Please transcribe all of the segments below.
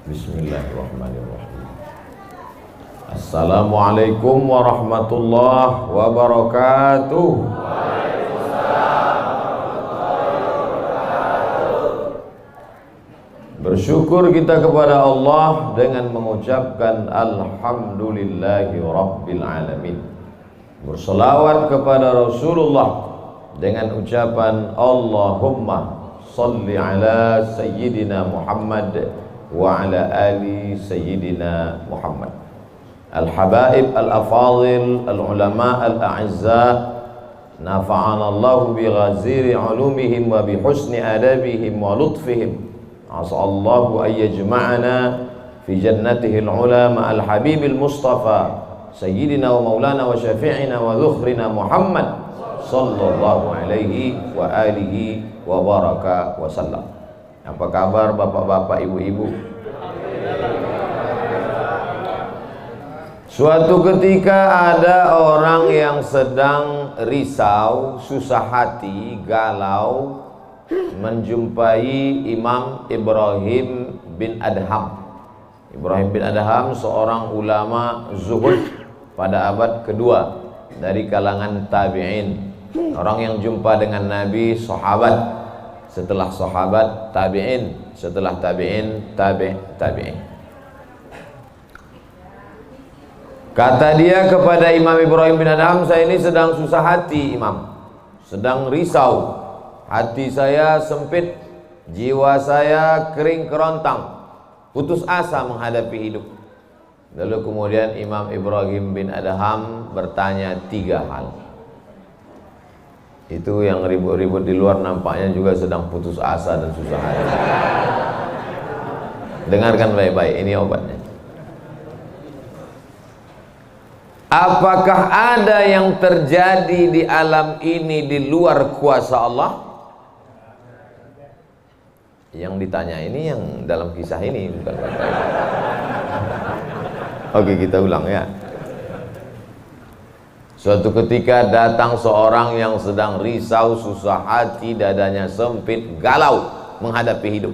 Bismillahirrahmanirrahim. Assalamualaikum warahmatullahi wabarakatuh. Bersyukur kita kepada Allah dengan mengucapkan Alhamdulillahi Rabbil Alamin. Berselawat kepada Rasulullah dengan ucapan Allahumma salli ala Sayyidina Muhammad wa ala ali Sayyidina Muhammad. Al-habaib al-afadil al-ulama al-a'izza, nafa'ana Allahu bi ghaziri ulumihim wa bi husni adabihim wa lutfihim. As'allahu an yajma'ana fi jannatihi al-ula ma'al habibil mustafa sayyidina wa maulana wa syafi'ina wa dhukhrina Muhammad sallallahu alaihi wa alihi wa baraka wa sallam. Apa kabar bapak-bapak, ibu-ibu? Suatu ketika ada orang yang sedang risau, susah hati, galau, menjumpai Imam Ibrahim bin Adham. Ibrahim bin Adham seorang ulama zuhud pada abad kedua dari kalangan tabi'in. Orang yang jumpa dengan Nabi, sahabat, setelah sahabat tabi'in, setelah tabi'in tabi'in. Kata dia kepada Imam Ibrahim bin Adham, saya ini sedang susah hati Imam, sedang risau, hati saya sempit, jiwa saya kering kerontang, putus asa menghadapi hidup. Lalu kemudian Imam Ibrahim bin Adham bertanya 3 hal. Itu yang ribut-ribut di luar nampaknya juga sedang putus asa dan susah hati. Dengarkan baik-baik, ini obatnya. Apakah ada yang terjadi di alam ini di luar kuasa Allah? Yang ditanya ini yang dalam kisah ini, bukan baik-baik. Oke, kita ulang ya. Suatu ketika datang seorang yang sedang risau, susah hati, dadanya sempit, galau menghadapi hidup.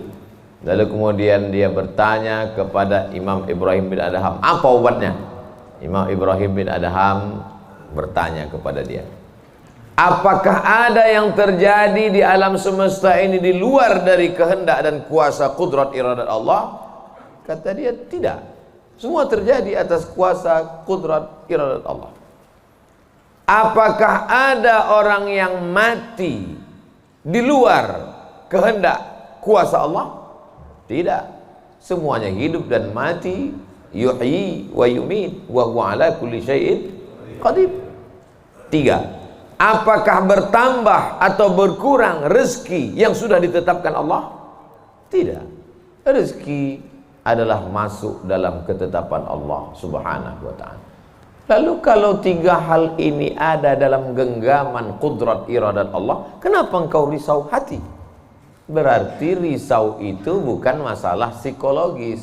Lalu kemudian dia bertanya kepada Imam Ibrahim bin Adham, apa obatnya? Imam Ibrahim bin Adham bertanya kepada dia, apakah ada yang terjadi di alam semesta ini di luar dari kehendak dan kuasa kudrat iradat Allah? Kata dia, tidak. Semua terjadi atas kuasa kudrat iradat Allah. Apakah ada orang yang mati di luar kehendak kuasa Allah? Tidak. Semuanya hidup dan mati, yuhyi wa yumit wa huwa ala kulli syai'in qadir. 3. Apakah bertambah atau berkurang rezeki yang sudah ditetapkan Allah? Tidak. Rezeki adalah masuk dalam ketetapan Allah Subhanahu wa ta'ala. Lalu kalau 3 hal ini ada dalam genggaman kudrat iradat Allah, kenapa engkau risau hati? Berarti risau itu bukan masalah psikologis.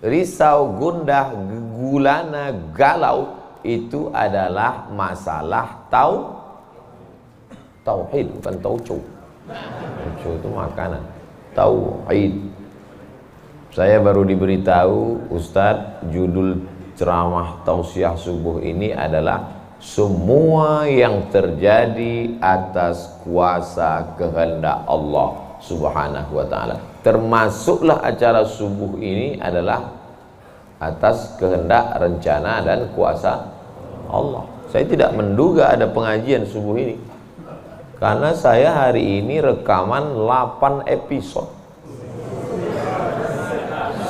Risau, gundah, gulana, galau itu adalah masalah tauhid, bukan tauco. Tauco itu makanan. Tauhid. Saya baru diberitahu, Ustadz, judul ceramah tausiah subuh ini adalah semua yang terjadi atas kuasa kehendak Allah Subhanahu wa ta'ala. Termasuklah acara subuh ini adalah atas kehendak, rencana dan kuasa Allah. Saya tidak menduga ada pengajian subuh ini, karena saya hari ini rekaman 8 episode.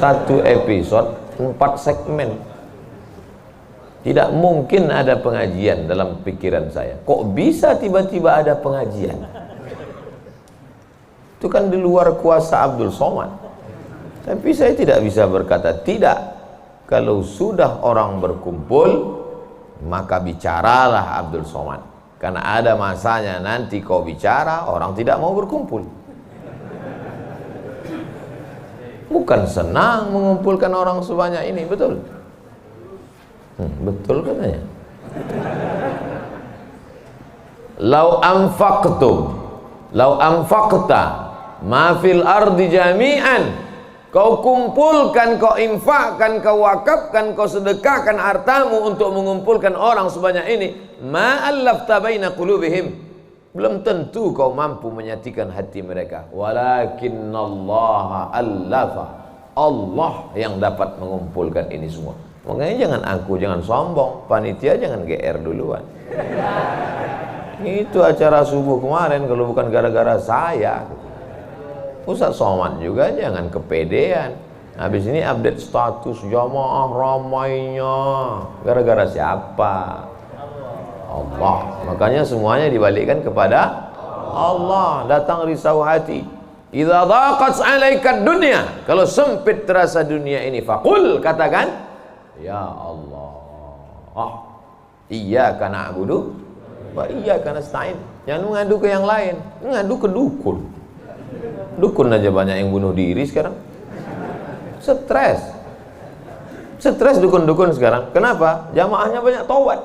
1 episode 4 segmen. Tidak mungkin ada pengajian dalam pikiran saya. Kok bisa tiba-tiba ada pengajian? Itu kan di luar kuasa Abdul Somad. Tapi saya tidak bisa berkata tidak. Kalau sudah orang berkumpul, maka bicaralah Abdul Somad. Karena ada masanya nanti kau bicara, orang tidak mau berkumpul. Bukan senang mengumpulkan orang sebanyak ini, betul? Betul katanya. Lau anfaqta ma fil ardi jami'an Kau kumpulkan, kau infakkan, kau wakafkan, kau sedekahkan hartamu untuk mengumpulkan orang sebanyak ini, ma'allafta baina qulubihim, belum tentu kau mampu menyatukan hati mereka. Walakinnallaha allafa, Allah yang dapat mengumpulkan ini semua. Makanya jangan angku, jangan sombong, panitia jangan GR duluan. Itu acara subuh kemarin kalau bukan gara-gara saya. Ustaz Somad juga jangan kepedean. Habis ini update status jamaah ramainya. Gara-gara siapa? Allah. Makanya semuanya dibalikkan kepada Allah. Datang risau hati. Idza dhaqat 'alaika dunya, kalau sempit terasa dunia ini, faqul, katakan, ya Allah, iyyaka na'budu wa iyyaka nasta'in. Jangan mengadu ke yang lain, mengadu ke dukun. Dukun aja banyak yang bunuh diri sekarang. Stres dukun-dukun sekarang. Kenapa? Jamaahnya banyak taubat.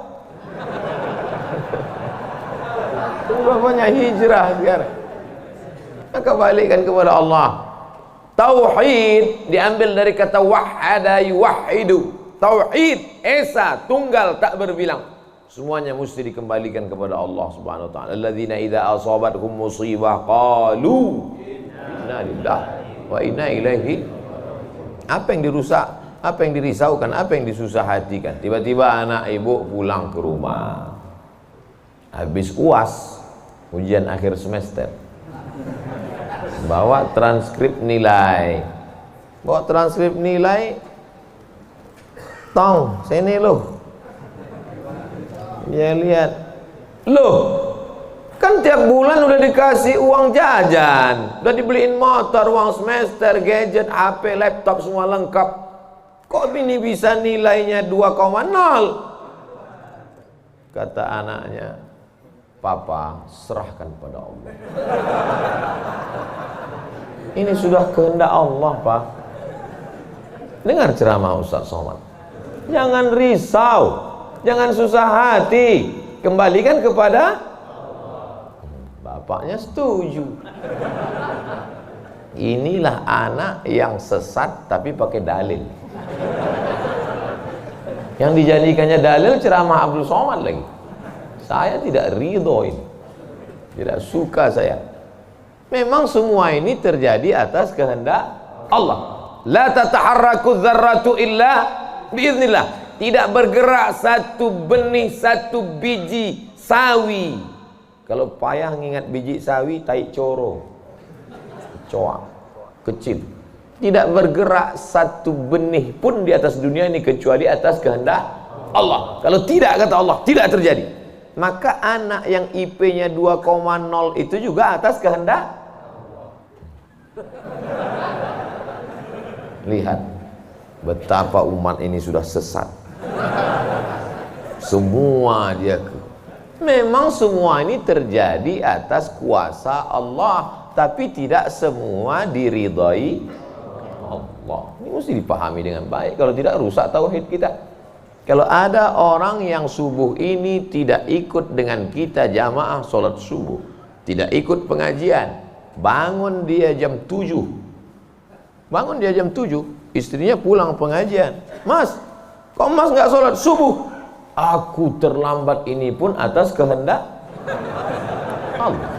Sudah banyak hijrah sekarang. Maka balikkan kepada Allah. Tauhid diambil dari kata wahada yuwahidu. Tauhid, esa, tunggal, tak berbilang. Semuanya mesti dikembalikan kepada Allah Subhanahu wa taala. Alladzina idza asabathum musibah qalu inna lillahi wa inna ilaihi. Apa yang dirusak, apa yang dirisaukan, apa yang disusah hatikan. Tiba-tiba anak ibu pulang ke rumah, habis UAS, ujian akhir semester, bawa transkrip nilai, tong sini loh. Dia lihat, loh, kan tiap bulan udah dikasih uang jajan, udah dibeliin motor, uang semester, gadget, HP, laptop, semua lengkap. Kok ini bisa nilainya 2,0? Kata anaknya, Papa, serahkan pada Allah. Ini sudah kehendak Allah, Pak. Dengar ceramah Ustaz Somad. Jangan risau, jangan susah hati, kembalikan kepada bapaknya. Setuju. Inilah anak yang sesat tapi pakai dalil. Yang dijadikannya dalil ceramah Abdul Somad lagi. Saya tidak ridho ini, tidak suka saya. Memang semua ini terjadi atas kehendak Allah. La tataharraku dzarratu illa biiznillah. Tidak bergerak satu benih, satu biji sawi. Kalau payah ngingat biji sawi, tai coro, kecoa, kecil. Tidak bergerak satu benih pun di atas dunia ini kecuali atas kehendak Allah. Kalau tidak, kata Allah, tidak terjadi. Maka anak yang IP-nya 2,0 itu juga atas kehendak. Lihat betapa umat ini sudah sesat. Semua dia memang semua ini terjadi atas kuasa Allah, tapi tidak semua diridhai Allah. Ini mesti dipahami dengan baik, kalau tidak rusak tauhid kita. Kalau ada orang yang subuh ini tidak ikut dengan kita jamaah sholat subuh, tidak ikut pengajian, bangun dia jam 7, istrinya pulang pengajian, Mas, kok Mas nggak sholat subuh? Aku terlambat, ini pun atas kehendak Allah.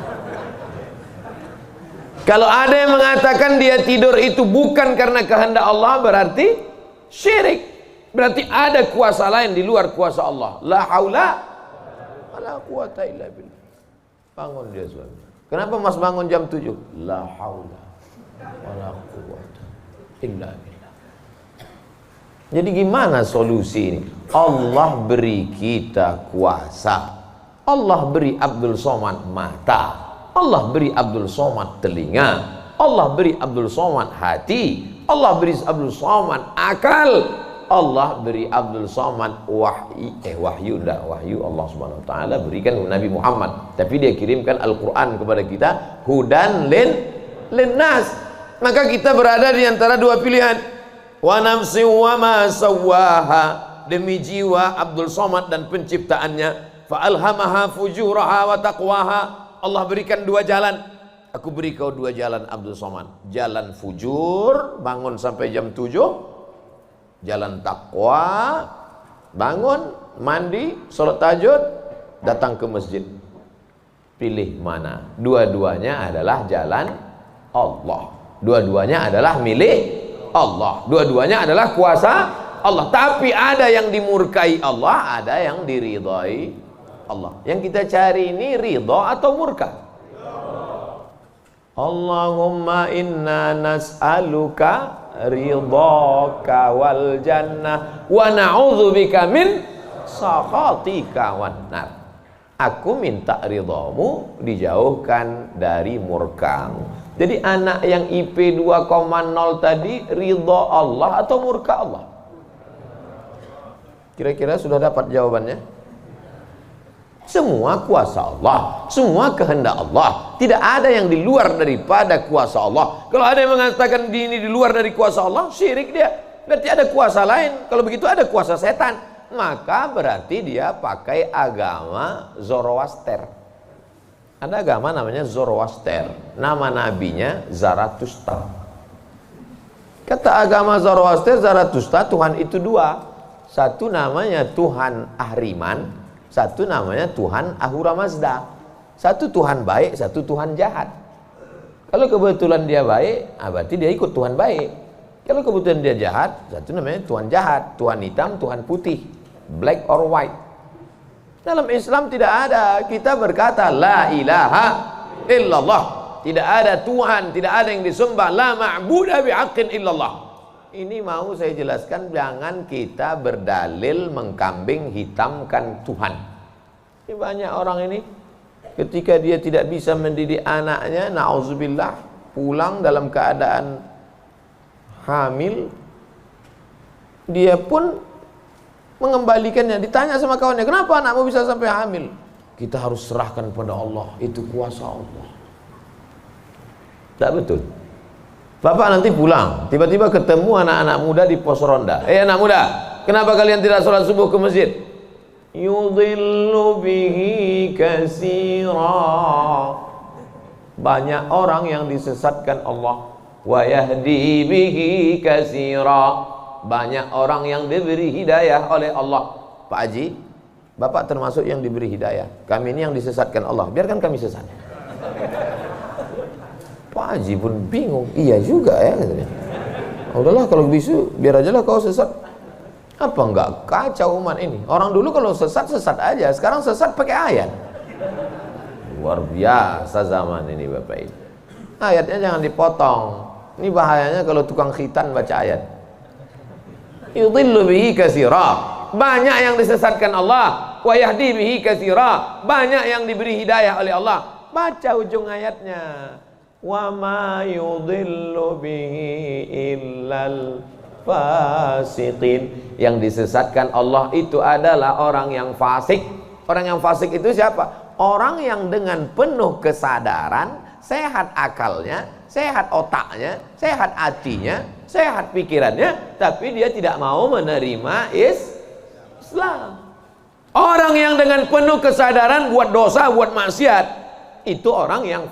Kalau ada yang mengatakan dia tidur itu bukan karena kehendak Allah, berarti syirik. Berarti ada kuasa lain di luar kuasa Allah. La haula wala quwata illa billah. Bangun dia suami. Kenapa Mas bangun jam 7? La haula wala quwata illa billah. Jadi gimana solusi ini? Allah beri kita kuasa. Allah beri Abdul Somad mata. Allah beri Abdul Somad telinga. Allah beri Abdul Somad hati. Allah beri Abdul Somad akal. Allah beri Abdul Somad wahyu Allah Subhanahu wa taala berikan Nabi Muhammad, tapi dia kirimkan Al-Qur'an kepada kita, hudan linnas. Maka kita berada di antara dua pilihan. Wa nafsi wa ma sawwaha, demi jiwa Abdul Somad dan penciptaannya, fa alhamaha fujuraha wa taqwaha. Allah berikan dua jalan, aku beri kau 2 jalan Abdul Somad. Jalan fujur, bangun sampai jam 7. Jalan takwa, bangun, mandi, sholat tahajud, datang ke masjid. Pilih mana? Dua-duanya adalah jalan Allah. Dua-duanya adalah milik Allah. Dua-duanya adalah kuasa Allah. Tapi ada yang dimurkai Allah, ada yang diridhai Allah. Yang kita cari ini ridha atau murka? Allahumma inna nas'aluka ridhaka wal jannah wa na'udzubika min sakhatika wan nar. Aku minta ridhamu, dijauhkan dari murkamu. Jadi anak yang IP 2,0 tadi ridha Allah atau murka Allah? Kira-kira sudah dapat jawabannya? Semua kuasa Allah, semua kehendak Allah. Tidak ada yang di luar daripada kuasa Allah. Kalau ada yang mengatakan ini di luar dari kuasa Allah, syirik dia. Berarti ada kuasa lain. Kalau begitu ada kuasa setan. Maka berarti dia pakai agama Zoroaster. Ada agama namanya Zoroaster. Nama nabinya Zarathustra. Kata agama Zoroaster, Zarathustra, Tuhan itu 2. Satu namanya Tuhan Ahriman, satu namanya Tuhan Ahura Mazda. Satu Tuhan baik, satu Tuhan jahat. Kalau kebetulan dia baik, berarti dia ikut Tuhan baik. Kalau kebetulan dia jahat, satu namanya Tuhan jahat. Tuhan hitam, Tuhan putih, black or white. Dalam Islam tidak ada. Kita berkata la ilaha illallah. Tidak ada Tuhan, tidak ada yang disembah. La ma'budah bihaqqin illallah. Ini mau saya jelaskan, jangan kita berdalil mengkambing hitamkan Tuhan. Ini banyak orang ini ketika dia tidak bisa mendidik anaknya, na'udzubillah, pulang dalam keadaan hamil, dia pun mengembalikannya. Ditanya sama kawannya, kenapa anakmu bisa sampai hamil? Kita harus serahkan pada Allah, itu kuasa Allah. Tak betul. Bapak nanti pulang, tiba-tiba ketemu anak-anak muda di pos ronda. Anak muda, kenapa kalian tidak sholat subuh ke masjid? Yudhillu bihi katsira. Banyak orang yang disesatkan Allah. Wa yahdi bihi katsira. Banyak orang yang diberi hidayah oleh Allah. Pak Haji, Bapak termasuk yang diberi hidayah. Kami ini yang disesatkan Allah. Biarkan kami sesat. Pak Haji pun bingung. Iya juga ya katanya. Udahlah kalau bisu, biar aja lah kau sesat. Apa enggak kacau umat ini? Orang dulu kalau sesat, sesat aja. Sekarang sesat pakai ayat. Luar biasa zaman ini Bapak ini. Ayatnya jangan dipotong. Ini bahayanya kalau tukang khitan baca ayat. Yudhillu bihi katsira. Banyak yang disesatkan Allah. Wa yahdi bihi katsira. Banyak yang diberi hidayah oleh Allah. Baca ujung ayatnya. Wa ma yudhillu bihi illal fasiqin. Yang disesatkan Allah itu adalah orang yang fasik. Orang yang fasik itu siapa? Orang yang dengan penuh kesadaran, sehat akalnya, sehat otaknya, sehat hatinya, sehat pikirannya, tapi dia tidak mau menerima Islam. Orang yang dengan penuh kesadaran buat dosa, buat maksiat, itu orang yang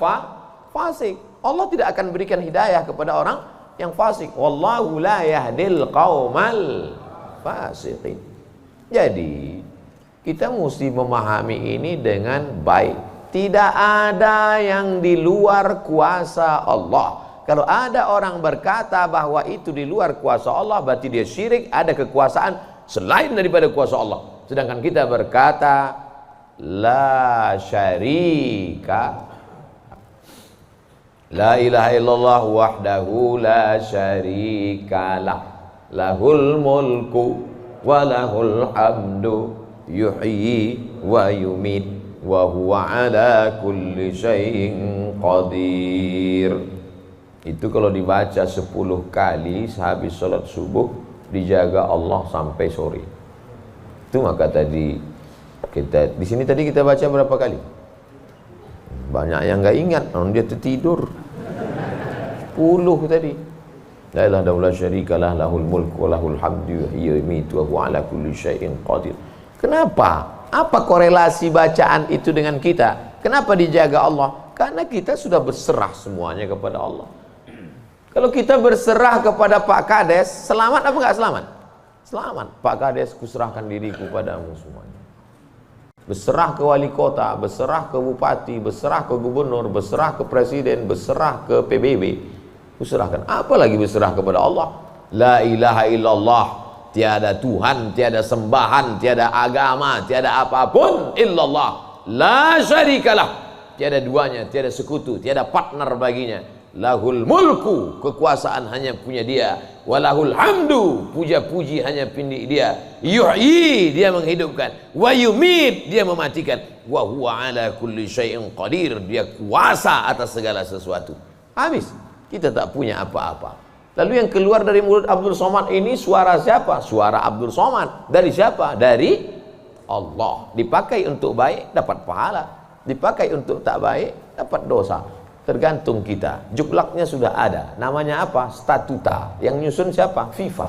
fasik. Allah tidak akan berikan hidayah kepada orang yang fasik. Wallahu la yahdil qaumal fasiqin. Jadi kita mesti memahami ini dengan baik. Tidak ada yang di luar kuasa Allah. Kalau ada orang berkata bahwa itu di luar kuasa Allah, berarti dia syirik, ada kekuasaan selain daripada kuasa Allah. Sedangkan kita berkata la syarika, la ilaha illallah wahdahu la syarikalah, lahul mulku wa lahul hamdu yuhyi wa yumit wa huwa ala kulli syai'in qadir. Itu kalau dibaca 10 kali sehabis sholat subuh, dijaga Allah sampai sore. Itu maka tadi kita di sini tadi kita baca berapa kali? Banyak yang nggak ingat, dia tertidur. 10 tadi. La ilaha illallah syarikalah, lahul mulku wa lahul hamdu yuhyi wa yumiitu wa huwa ala kulli syai'in qadir. Kenapa? Apa korelasi bacaan itu dengan kita? Kenapa dijaga Allah? Karena kita sudah berserah semuanya kepada Allah. Kalau kita berserah kepada Pak Kades, selamat apa enggak selamat? Selamat. Pak Kades, kuserahkan diriku padamu semuanya. Berserah ke wali kota, berserah ke bupati, berserah ke gubernur, berserah ke presiden, berserah ke PBB. Kuserahkan. Apalagi berserah kepada Allah. La ilaha illallah. Tiada Tuhan, tiada sembahan, tiada agama, tiada apapun illallah. La syarikalah. Tiada duanya, tiada sekutu, tiada partner baginya. Lahul mulku, kekuasaan hanya punya dia. Walahul hamdu, puja-puji hanya punya dia. Yuhyi, dia menghidupkan. Wa yumit, dia mematikan. Wa huwa ala kulli syai'in qadir, dia kuasa atas segala sesuatu. Habis, kita tak punya apa-apa. Lalu yang keluar dari mulut Abdul Somad ini suara siapa? Suara Abdul Somad. Dari siapa? Dari Allah. Dipakai untuk baik, dapat pahala. Dipakai untuk tak baik, dapat dosa. Tergantung kita. Juklaknya sudah ada. Namanya apa? Statuta. Yang nyusun siapa? FIFA.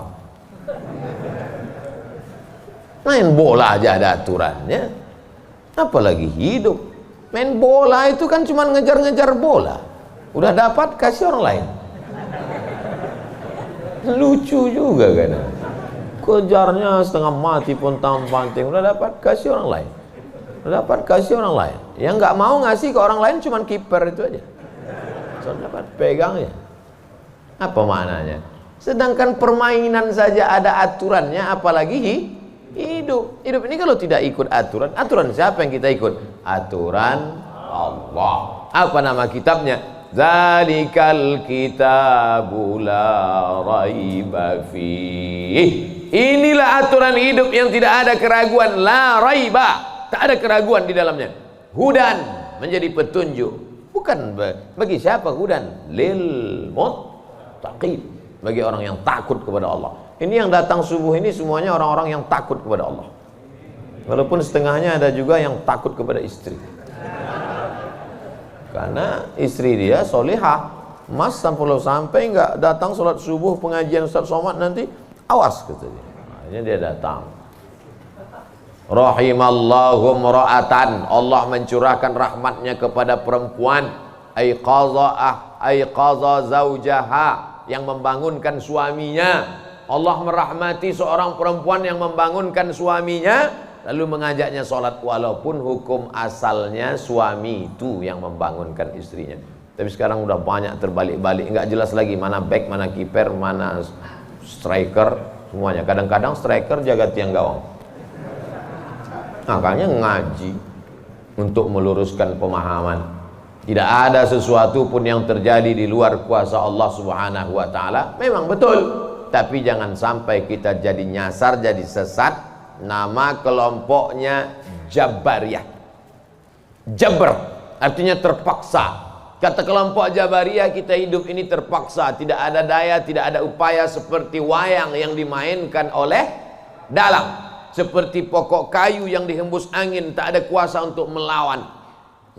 Main bola aja ada aturannya. Apalagi hidup. Main bola itu kan cuma ngejar-ngejar bola. Udah dapat, kasih orang lain. Lucu juga kan. Kejarnya setengah mati pun tampang-panting. Udah dapat, kasih orang lain. Udah dapat, kasih orang lain. Yang nggak mau ngasih ke orang lain cuma kiper itu aja. Soalnya dapat pegang ya. Apa maknanya? Sedangkan permainan saja ada aturannya, apalagi hidup. Hidup ini kalau tidak ikut aturan, aturan siapa yang kita ikut? Aturan Allah. Apa nama kitabnya? Zalikal kitabu la raiba fih. Inilah aturan hidup yang tidak ada keraguan, la raiba. Tak ada keraguan di dalamnya. Hudan, menjadi petunjuk. Bukan bagi siapa hudan? Lil muttaqin, bagi orang yang takut kepada Allah. Ini yang datang subuh ini semuanya orang-orang yang takut kepada Allah. Walaupun setengahnya ada juga yang takut kepada istri. Karena istri dia solihah. Mas sampai nggak datang sholat subuh pengajian Ustaz Somad nanti, awas katanya. Akhirnya dia datang. Rahimallahu mra'atan, Allah mencurahkan rahmatnya kepada perempuan. Aiqaza zaujaha, yang membangunkan suaminya. Allah merahmati seorang perempuan yang membangunkan suaminya, lalu mengajaknya sholat, walaupun hukum asalnya suami itu yang membangunkan istrinya. Tapi sekarang udah banyak terbalik-balik, nggak jelas lagi mana back, mana kiper, mana striker, semuanya. Kadang-kadang striker jaga tiang gawang. Makanya ngaji untuk meluruskan pemahaman. Tidak ada sesuatu pun yang terjadi di luar kuasa Allah Subhanahu wa taala. Memang betul, tapi jangan sampai kita jadi nyasar, jadi sesat. Nama kelompoknya Jabariyah. Jabr artinya terpaksa. Kata kelompok Jabariyah, kita hidup ini terpaksa, tidak ada daya, tidak ada upaya, seperti wayang yang dimainkan oleh dalang. Seperti pokok kayu yang dihembus angin, tak ada kuasa untuk melawan.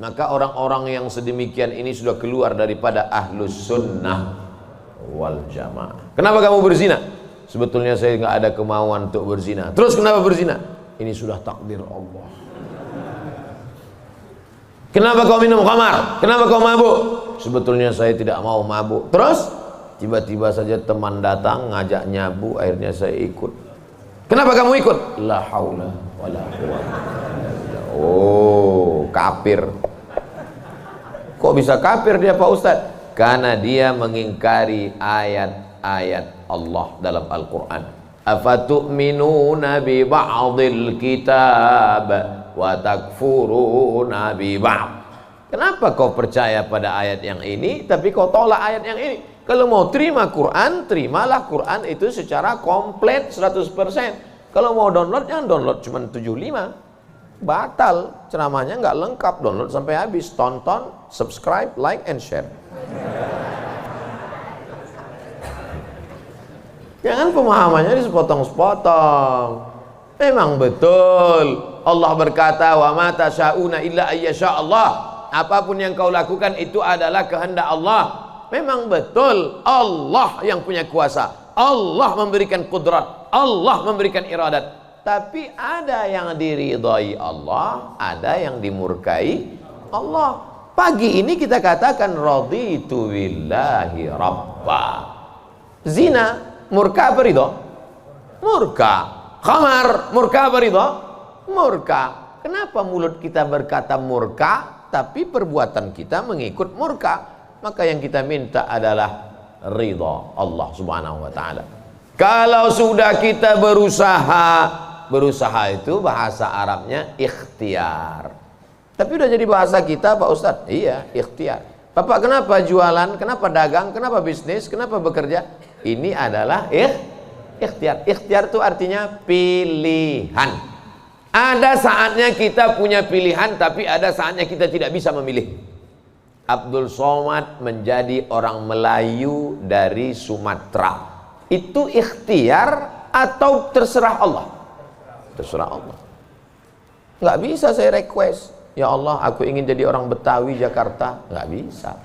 Maka orang-orang yang sedemikian ini sudah keluar daripada ahlus sunnah wal jamaah. Kenapa kamu berzina? Sebetulnya saya nggak ada kemauan untuk berzina. Terus kenapa berzina? Ini sudah takdir Allah. Kenapa kau minum khamar? Kenapa kau mabuk? Sebetulnya saya tidak mau mabuk. Terus tiba-tiba saja teman datang ngajak nyabu, akhirnya saya ikut. Kenapa kamu ikut? La haula wala quwwata. Oh, kafir. Kok bisa kafir dia Pak Ustaz? Karena dia mengingkari ayat-ayat Allah dalam Al-Quran. Afatu'minuna bi ba'dil kitab wa takfuruna bi ba'd. Kenapa kau percaya pada ayat yang ini tapi kau tolak ayat yang ini? Kalau mau terima Quran, terimalah Quran itu secara komplit 100%. Kalau mau download, jangan download cuma 75. Batal, ceramahnya nggak lengkap. Download sampai habis, tonton, subscribe, like, and share. Jangan pemahamannya disepotong-sepotong. Memang betul Allah berkata, wa ma tasyauna illa ayyasha Allah. Apapun yang kau lakukan itu adalah kehendak Allah. Memang betul Allah yang punya kuasa, Allah memberikan kudrat, Allah memberikan iradat. Tapi ada yang diridhai Allah, ada yang dimurkai Allah. Pagi ini kita katakan raditu billahi rabba. Zina murka apa ridho? Murka. Khamar murka apa ridho? Murka. Kenapa mulut kita berkata murka tapi perbuatan kita mengikut murka? Maka yang kita minta adalah ridha Allah Subhanahu wa taala. Kalau sudah kita berusaha itu bahasa Arabnya ikhtiar. Tapi udah jadi bahasa kita Pak Ustadz? Iya, ikhtiar. Bapak kenapa jualan? Kenapa dagang? Kenapa bisnis? Kenapa bekerja? Ini adalah ikhtiar. Ikhtiar itu artinya pilihan. Ada saatnya kita punya pilihan, tapi ada saatnya kita tidak bisa memilih. Abdul Somad menjadi orang Melayu dari Sumatera. Itu ikhtiar atau terserah Allah? Terserah Allah. Nggak bisa saya request, ya Allah aku ingin jadi orang Betawi Jakarta. Nggak bisa.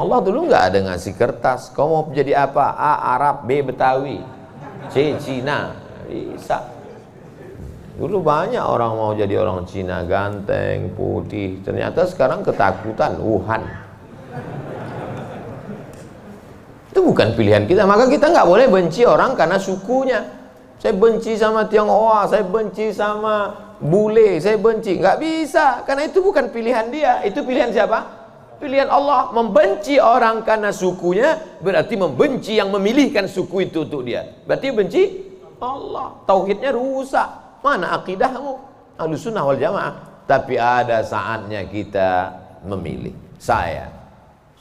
Allah dulu nggak ada ngasih kertas, kau mau jadi apa? A. Arab, B. Betawi, C. Cina. Bisa. Dulu banyak orang mau jadi orang Cina, ganteng, putih. Ternyata sekarang ketakutan, Wuhan. Itu bukan pilihan kita. Maka kita nggak boleh benci orang karena sukunya. Saya benci sama Tionghoa, saya benci sama bule, saya benci. Nggak bisa, karena itu bukan pilihan dia. Itu pilihan siapa? Pilihan Allah. Membenci orang karena sukunya berarti membenci yang memilihkan suku itu untuk dia. Berarti benci Allah. Tauhidnya rusak. Mana akidahmu? Ahlussunnah wal jamaah. Tapi ada saatnya kita memilih. Saya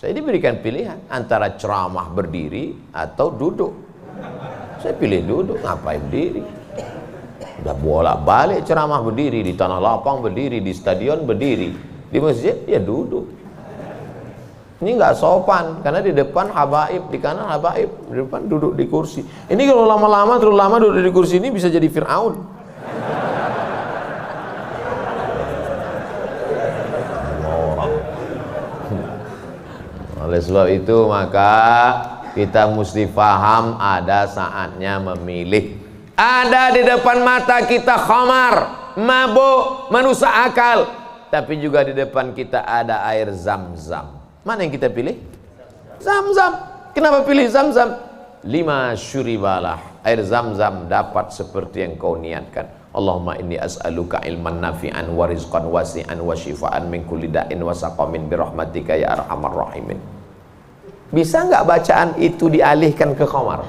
diberikan pilihan antara ceramah berdiri atau duduk. Saya pilih duduk. Ngapain berdiri? Udah bolak-balik ceramah berdiri, di tanah lapang berdiri, di stadion berdiri, di masjid ya duduk. Ini nggak sopan karena di depan habaib, di kanan habaib, di depan duduk di kursi. Ini kalau lama-lama terlalu lama duduk di kursi ini bisa jadi Fir'aun. Oleh sebab itu maka kita mesti paham ada saatnya memilih. Ada di depan mata kita khamar, mabuk, merusak akal. Tapi juga di depan kita ada air Zam-Zam. Mana yang kita pilih? Zam-Zam. Kenapa pilih Zam-Zam? 5 syuribalah. Air Zam-Zam dapat seperti yang kau niatkan. Allahumma inni as'aluka ilman nafi'an wa rizqan wasi'an wa shifaan min kulli da'in wa saqamin birahmatika ya arhamar rahimin. Bisa nggak bacaan itu dialihkan ke khamar?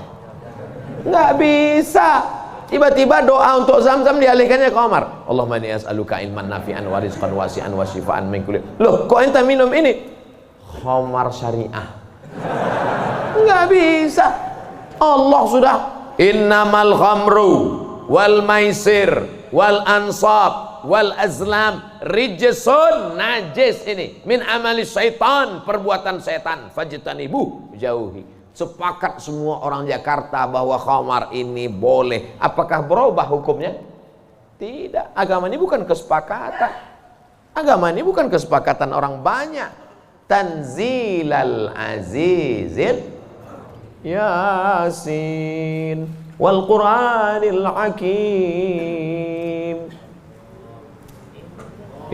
Nggak bisa. Tiba-tiba doa untuk Zam-Zam dialihkannya ke khamar. Allahumma inni as'aluka ilman nafi'an wa rizqan wasi'an wa shifaan min kulli. Loh, kok ente minum ini? Khamar syariah. Nggak bisa. Allah sudah innamal khamru wal maisir wal ansab wal azlam rijsun, najis ini, min amali syaitan, perbuatan setan, fajtanibu, jauhi. Sepakat semua orang Jakarta bahwa khamar ini boleh. Apakah berubah hukumnya? Tidak. Agama ini bukan kesepakatan. Agama ini bukan kesepakatan orang banyak. Tanzilal azizil Yasin wal Qur'anil Hakim.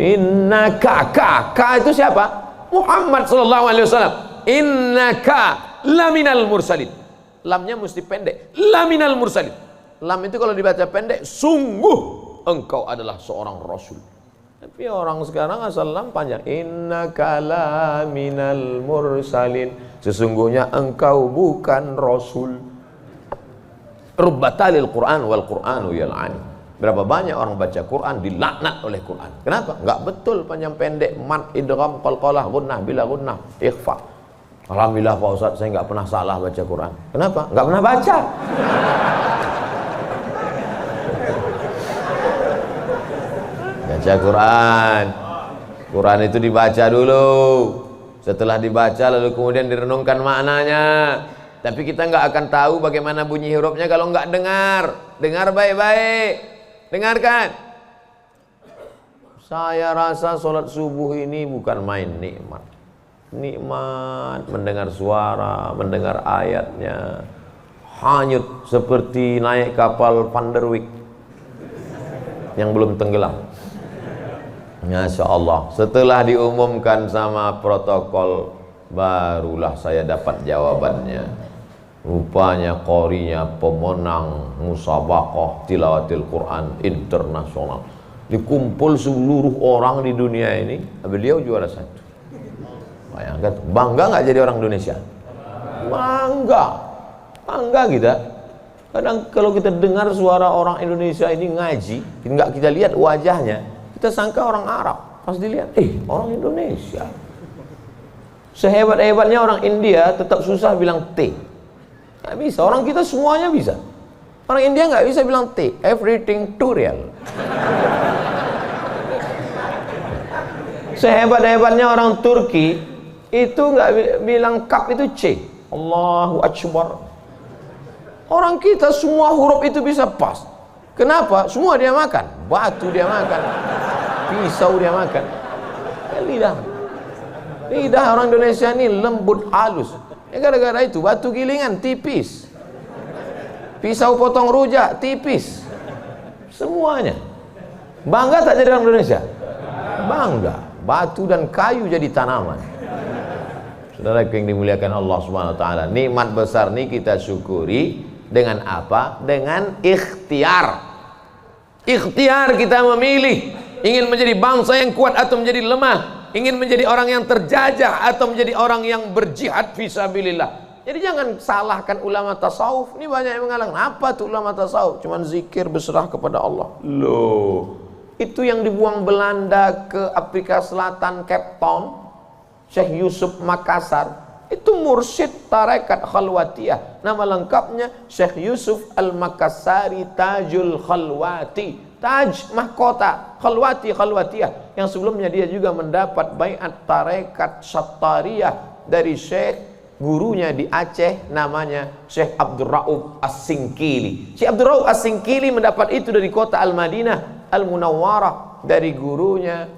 Innaka, ka itu siapa? Muhammad sallallahu alaihi wasallam. Innaka laminal mursalin. Lamnya mesti pendek. Laminal mursalin. Lam itu kalau dibaca pendek, sungguh engkau adalah seorang rasul. Tapi orang sekarang asal lam panjang. Innaka laminal mursalin. Sesungguhnya engkau bukan rasul. Rubbatalil Quran wal Quranu yal'ani. Berapa banyak orang baca Quran dilaknat oleh Quran. Kenapa? Enggak betul panjang pendek, mat, idgham, qalqalah, gunnah, bila gunnah, ikhfa. Alhamdulillah Pak Ustaz, saya enggak pernah salah baca Quran. Kenapa? Enggak pernah baca. Baca Quran. Quran itu dibaca dulu. Setelah dibaca lalu kemudian direnungkan maknanya. Tapi kita nggak akan tahu bagaimana bunyi hurufnya kalau nggak dengar. Dengar baik-baik. Dengarkan. Saya rasa sholat subuh ini bukan main nikmat. Nikmat mendengar suara, mendengar ayatnya. Hanyut seperti naik kapal Van der Wijk yang belum tenggelam. Masya Allah, setelah diumumkan sama protokol, barulah saya dapat jawabannya. Rupanya qorinya pemenang musabaqah tilawatil Quran internasional. Dikumpul seluruh orang di dunia ini, beliau juara 1. Bayangkan, bangga nggak jadi orang Indonesia? Bangga, bangga kita. Kadang kalau kita dengar suara orang Indonesia ini ngaji, nggak kita lihat wajahnya, kita sangka orang Arab. Pas dilihat, orang Indonesia. Sehebat-hebatnya orang India tetap susah bilang T. Nggak bisa, orang kita semuanya bisa. Orang India nggak bisa bilang T, everything too real. Sehebat-hebatnya orang Turki itu nggak bilang kap itu C. Allahu Akbar. Orang kita semua huruf itu bisa pas. Kenapa? Semua dia makan. Batu dia makan, pisau dia makan. Lidah orang Indonesia ini lembut halus. Gara-gara itu batu gilingan tipis, pisau potong rujak tipis, semuanya. Bangga tak jadi orang Indonesia? Bangga. Batu dan kayu jadi tanaman. Saudara yang dimuliakan Allah Subhanahu wa taala, nikmat besar ini kita syukuri dengan apa? Dengan ikhtiar. Ikhtiar, kita memilih ingin menjadi bangsa yang kuat atau menjadi lemah, ingin menjadi orang yang terjajah atau menjadi orang yang berjihad fisabilillah. Jadi jangan salahkan ulama tasawuf. Ini banyak yang mengatakan, apa tuh ulama tasawuf? Cuman zikir berserah kepada Allah. Loh, itu yang dibuang Belanda ke Afrika Selatan, Cape Town, Syekh Yusuf Makassar, itu mursyid tarekat khalwatiyah. Nama lengkapnya Syekh Yusuf Al-Makassari Tajul Khalwati. Taj mahkota, khalwati, khalwatiyah. Yang sebelumnya dia juga mendapat baiat tarekat Sattariyah dari Syekh gurunya di Aceh, namanya Syekh Abdul Rauf As-Singkili. Syekh Abdul Rauf As-Singkili mendapat itu dari kota Al-Madinah Al-Munawwarah, dari gurunya,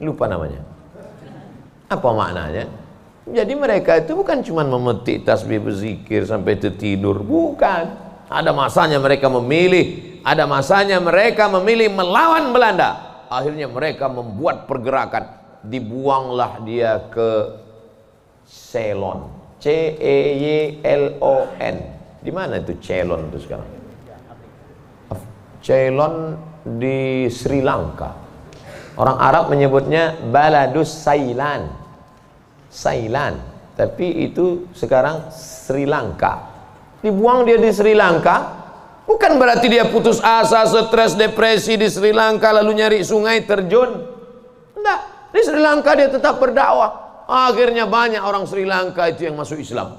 lupa namanya. Apa maknanya? Jadi mereka itu bukan cuma memetik tasbih berzikir sampai tertidur, bukan. Ada masanya mereka memilih, ada masanya mereka memilih melawan Belanda. Akhirnya mereka membuat pergerakan, dibuanglah dia ke Ceylon, C-E-Y-L-O-N. Di mana itu Ceylon itu sekarang? Ceylon di Sri Lanka. Orang Arab menyebutnya Baladus Sailan, Sailan, tapi itu sekarang Sri Lanka. Dibuang dia di Sri Lanka, bukan berarti dia putus asa, stres, depresi di Sri Lanka lalu nyari sungai terjun. Enggak, di Sri Lanka dia tetap berdakwah. Akhirnya banyak orang Sri Lanka itu yang masuk Islam.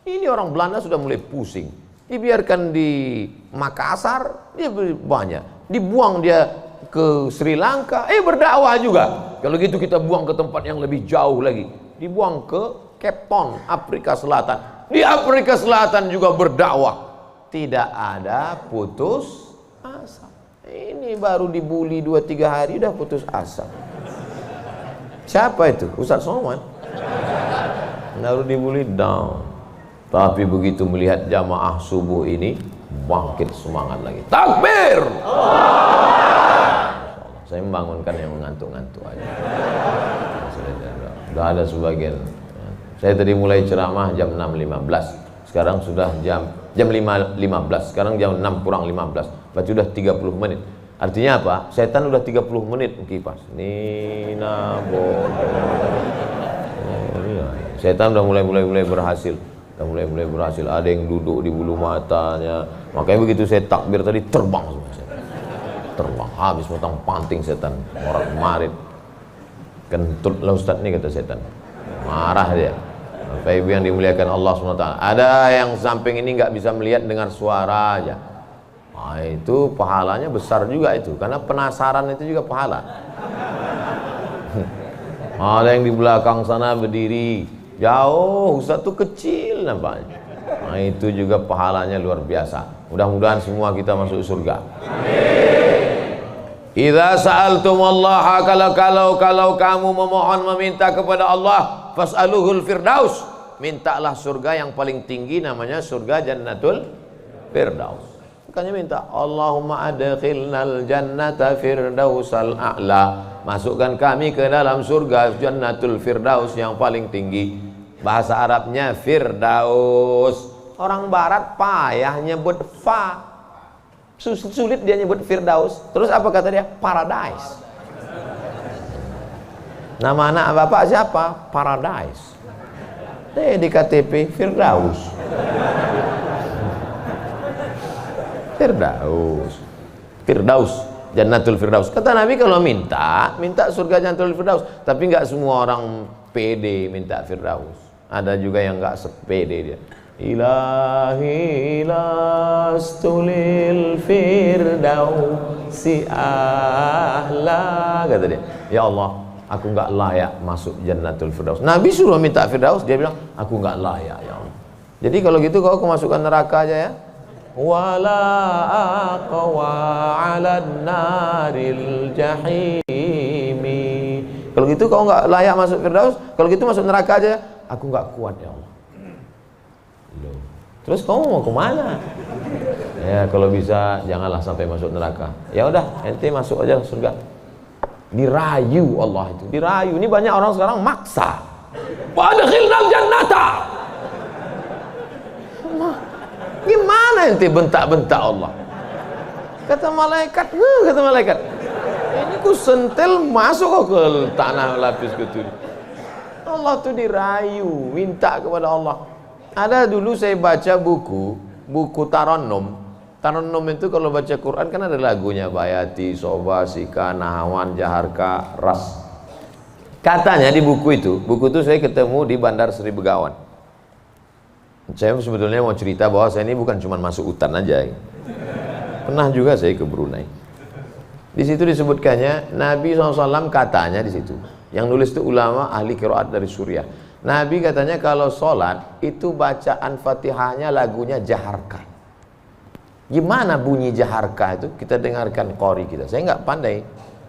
Ini orang Belanda sudah mulai pusing. Dibiarkan di Makassar, dia banyak. Dibuang dia ke Sri Lanka, berdakwah juga. Kalau gitu kita buang ke tempat yang lebih jauh lagi. Dibuang ke Cape Town, Afrika Selatan. Di Afrika Selatan juga berdakwah. Tidak ada putus asa. Ini baru dibully 2-3 hari udah putus asa. Siapa itu? Ustaz Somad. Baru dibully down. Tapi begitu melihat jamaah subuh ini, bangkit semangat lagi. Takbir! Saya membangunkan yang mengantuk-ngantuk aja. Sudah ada sebagian. Saya tadi mulai ceramah jam 6.15. Sekarang sudah jam 5.15. Sekarang jam 6 kurang 15. Berarti sudah 30 menit. Artinya apa? Setan udah 30 menit kipas. Nina setan udah mulai berhasil. Udah mulai berhasil. Ada yang duduk di bulu matanya. Makanya begitu saya takbir tadi terbang semua setan. Terbang habis matang panting setan. Orang marit. Kentut lah Ustaz nih, kata setan. Marah dia. Bapak Ibu yang dimuliakan Allah SWT, ada yang samping ini nggak bisa melihat dengar suara aja. Nah, itu pahalanya besar juga itu, karena penasaran itu juga pahala. Ada yang di belakang sana berdiri jauh, Ustaz tuh kecil nampaknya. Nah, itu juga pahalanya luar biasa. Mudah-mudahan semua kita masuk surga. Idza sa'altumullaha, kalau kamu memohon meminta kepada Allah, fas'aluhul firdaus, mintalah surga yang paling tinggi, namanya surga Jannatul Firdaus. Makanya minta Allahumma adkhilnal jannata firdausal a'la, masukkan kami ke dalam surga jannatul firdaus yang paling tinggi. Bahasa Arabnya firdaus. Orang barat payah nyebut fa, sulit dia nyebut firdaus. Terus apa kata dia? Paradise. Nama anak bapak siapa? Paradise. Di KTP firdaus. Firdaus, jannatul firdaus. Kata Nabi kalau minta surga jannatul firdaus. Tapi nggak semua orang pede minta firdaus. Ada juga yang nggak sepede dia. Ilahi lastulil firdausi ahla, kata dia. Ya Allah, aku nggak layak masuk jannatul firdaus. Nabi suruh minta firdaus, dia bilang aku nggak layak ya Allah. Jadi kalau gitu kau masukkan neraka aja ya. Wala aqwa 'alan naril jahimi. Kalau gitu kau nggak layak masuk firdaus, kalau gitu masuk neraka aja. Aku nggak kuat ya Allah. Loh. Terus kamu mau kemana? Ya kalau bisa janganlah sampai masuk neraka. Ya udah, ente masuk aja surga. Dirayu Allah itu, dirayu. Ini banyak orang sekarang maksa. Wa adkhilnal jannata. Gimana ente bentak-bentak Allah? Kata malaikat, ini ku sentil masuk kok ke tanah lapis ketujuh. Allah tuh dirayu, minta kepada Allah. Ada dulu saya baca buku Tarannum. Tarannum itu kalau baca Quran kan ada lagunya, Bayati, Soba, Sika, Nahawan, Jaharka, Ras. Katanya di buku itu saya ketemu di Bandar Seri Begawan. Saya sebetulnya mau cerita bahwa saya ini bukan cuma masuk hutan aja. Pernah juga saya ke Brunei. Di situ disebutkannya Nabi SAW katanya di situ. Yang nulis itu ulama ahli qiraat dari Suriah. Nabi katanya kalau sholat itu bacaan Fatihahnya lagunya Jaharka. Gimana bunyi Jaharka itu? Kita dengarkan qori kita. Saya nggak pandai.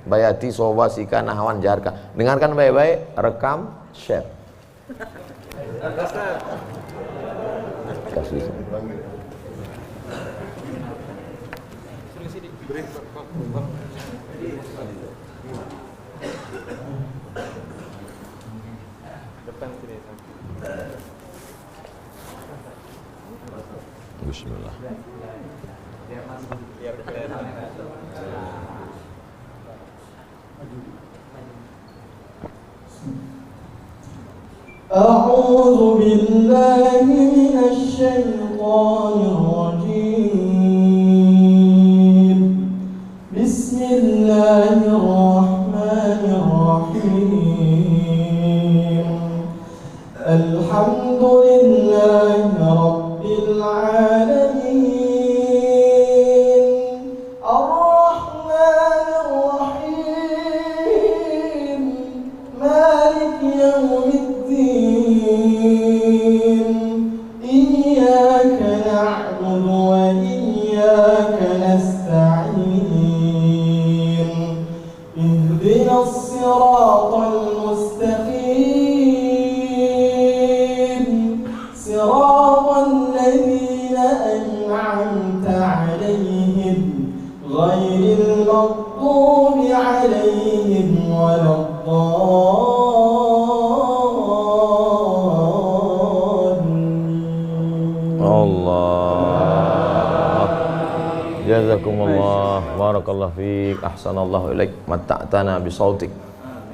Bayati, Soba, Sika, Nahawan, Jaharka. Dengarkan baik-baik, rekam, share. Kasih. Bismillah. أعوذ بالله من الشيطان الرجيم. بسم الله الرحمن الرحيم. الحمد لله رب العالمين. الرحمن الرحيم. مالك يوم الدين. إياك نعبد وإياك نستعين. اهدنا الصراط المستقيم. صراط الذين أنعمت عليهم غير المغضوب عليهم ولا الضالين. Allah. Jazakumullah, barakallahu fiik, ahsanallahu ilaik, matta'tana bisautik.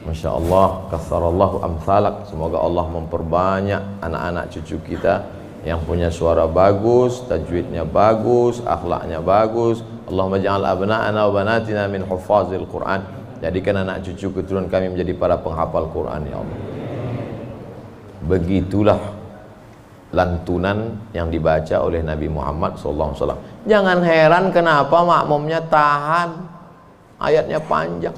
Masya Allah, katsarallahu amsalak. Semoga Allah memperbanyak anak-anak cucu kita yang punya suara bagus, tajwidnya bagus, akhlaknya bagus. Allahumma ja'al abna'ana wa banatina min huffazil Quran. Jadikan anak cucu keturunan kami menjadi para penghafal Quran ya Allah. Begitulah lantunan yang dibaca oleh Nabi Muhammad SAW. Jangan heran kenapa makmumnya tahan, ayatnya panjang.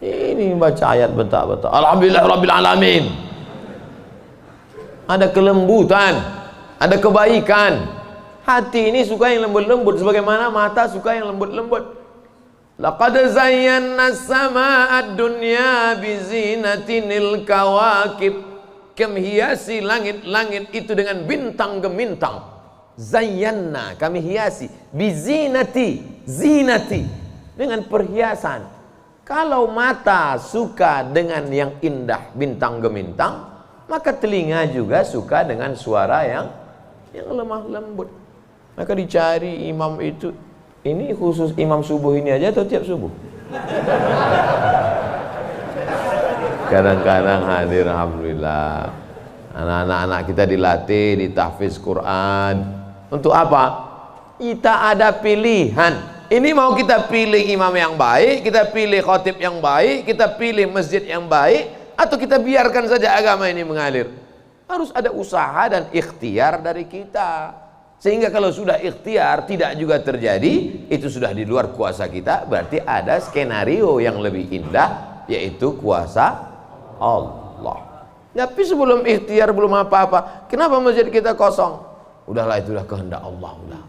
Ini baca ayat bentak-bentak. Alhamdulillah Rabbil Alamin. Ada kelembutan, ada kebaikan. Hati ini suka yang lembut-lembut, sebagaimana mata suka yang lembut-lembut. Laqad zayyana as-samaa'a ad-dunya bizinatinil kawakib. Kami hiasi langit-langit itu dengan bintang gemintang. Zayyana, kami hiasi, bizinati, zinati, dengan perhiasan. Kalau mata suka dengan yang indah, bintang gemintang, maka telinga juga suka dengan suara yang lemah lembut. Maka dicari imam itu, ini khusus imam subuh ini aja atau tiap subuh? Kadang-kadang hadir, alhamdulillah. Anak-anak kita dilatih, ditahfiz Quran. Untuk apa? Kita ada pilihan. Ini mau kita pilih imam yang baik, kita pilih khatib yang baik, kita pilih masjid yang baik, atau kita biarkan saja agama ini mengalir. Harus ada usaha dan ikhtiar dari kita. Sehingga kalau sudah ikhtiar tidak juga terjadi, itu sudah di luar kuasa kita. Berarti ada skenario yang lebih indah, yaitu kuasa Allah. Tapi sebelum ikhtiar, belum apa-apa, kenapa masjid kita kosong? Udahlah, itulah kehendak Allah. Udah.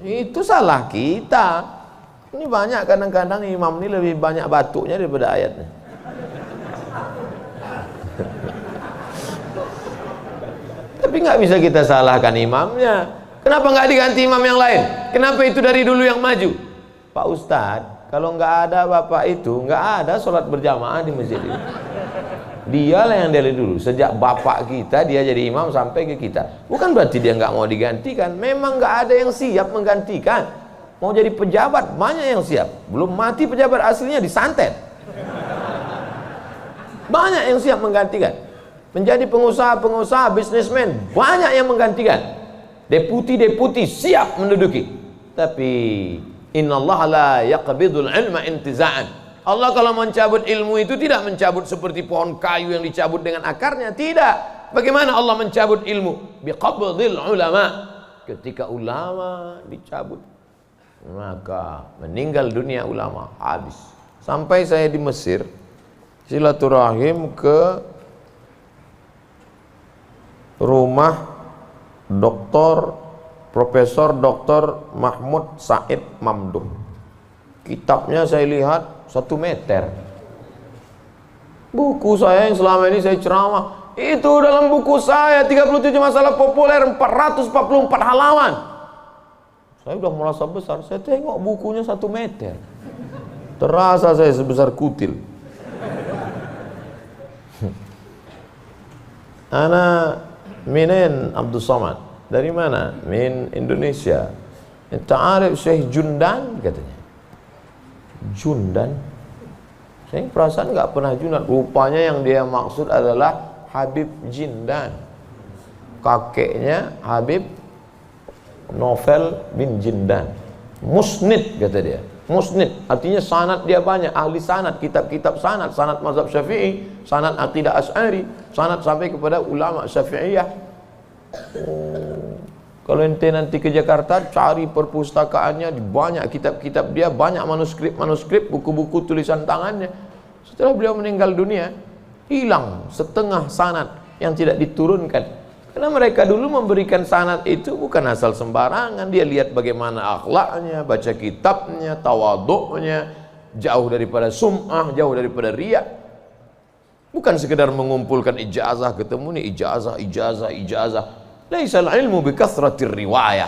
Itu salah kita. Ini banyak kadang-kadang imam ini lebih banyak batuknya daripada ayatnya. Tapi nggak bisa kita salahkan imamnya. Kenapa nggak diganti imam yang lain? Kenapa itu dari dulu yang maju? Pak Ustadz, kalau nggak ada bapak itu, nggak ada sholat berjamaah di masjid ini. Dialah yang dari dulu, sejak bapak kita dia jadi imam sampai ke kita. Bukan berarti dia nggak mau digantikan, memang nggak ada yang siap menggantikan. Mau jadi pejabat banyak yang siap, belum mati pejabat aslinya disantet. Banyak yang siap menggantikan. Menjadi pengusaha-pengusaha, bisnismen banyak yang menggantikan. Deputi-deputi siap menduduki. Tapi innallaha la yaqbidul ilma intiza'an. Allah kalau mencabut ilmu itu tidak mencabut seperti pohon kayu yang dicabut dengan akarnya, tidak. Bagaimana Allah mencabut ilmu? Biqabdil ulama. Ketika ulama dicabut, maka meninggal dunia ulama, habis. Sampai saya di Mesir silaturahim ke rumah Profesor Dr. Mahmud Said Mamduh. Kitabnya saya lihat 1 meter. Buku saya yang selama ini saya ceramah, itu dalam buku saya 37 masalah populer 444 halaman. Saya udah merasa besar, saya tengok bukunya 1 meter. Terasa saya sebesar kutil. Ana minen Abdul Somad. Dari mana? Min Indonesia. Ta'arif Syekh Jundan katanya. Jundan, saya perasaan nggak pernah Jundan. Rupanya yang dia maksud adalah Habib Jindan, kakeknya Habib Novel bin Jindan. Musnid kata dia. Musnid artinya sanad dia banyak, ahli sanad, kitab-kitab sanad, sanad mazhab Syafi'i, sanad aqidah Asy'ari, sanad sampai kepada ulama Syafi'iyah. Kalau ente nanti ke Jakarta, cari perpustakaannya, banyak kitab-kitab dia, banyak manuskrip, buku-buku tulisan tangannya. Setelah beliau meninggal dunia, hilang setengah sanad yang tidak diturunkan. Karena mereka dulu memberikan sanad itu bukan asal sembarangan. Dia lihat bagaimana akhlaknya, baca kitabnya, tawaduknya, jauh daripada sum'ah, jauh daripada riya. Bukan sekedar mengumpulkan ijazah, ketemu nih ijazah. Laisal ilmu bikathratir riwayah.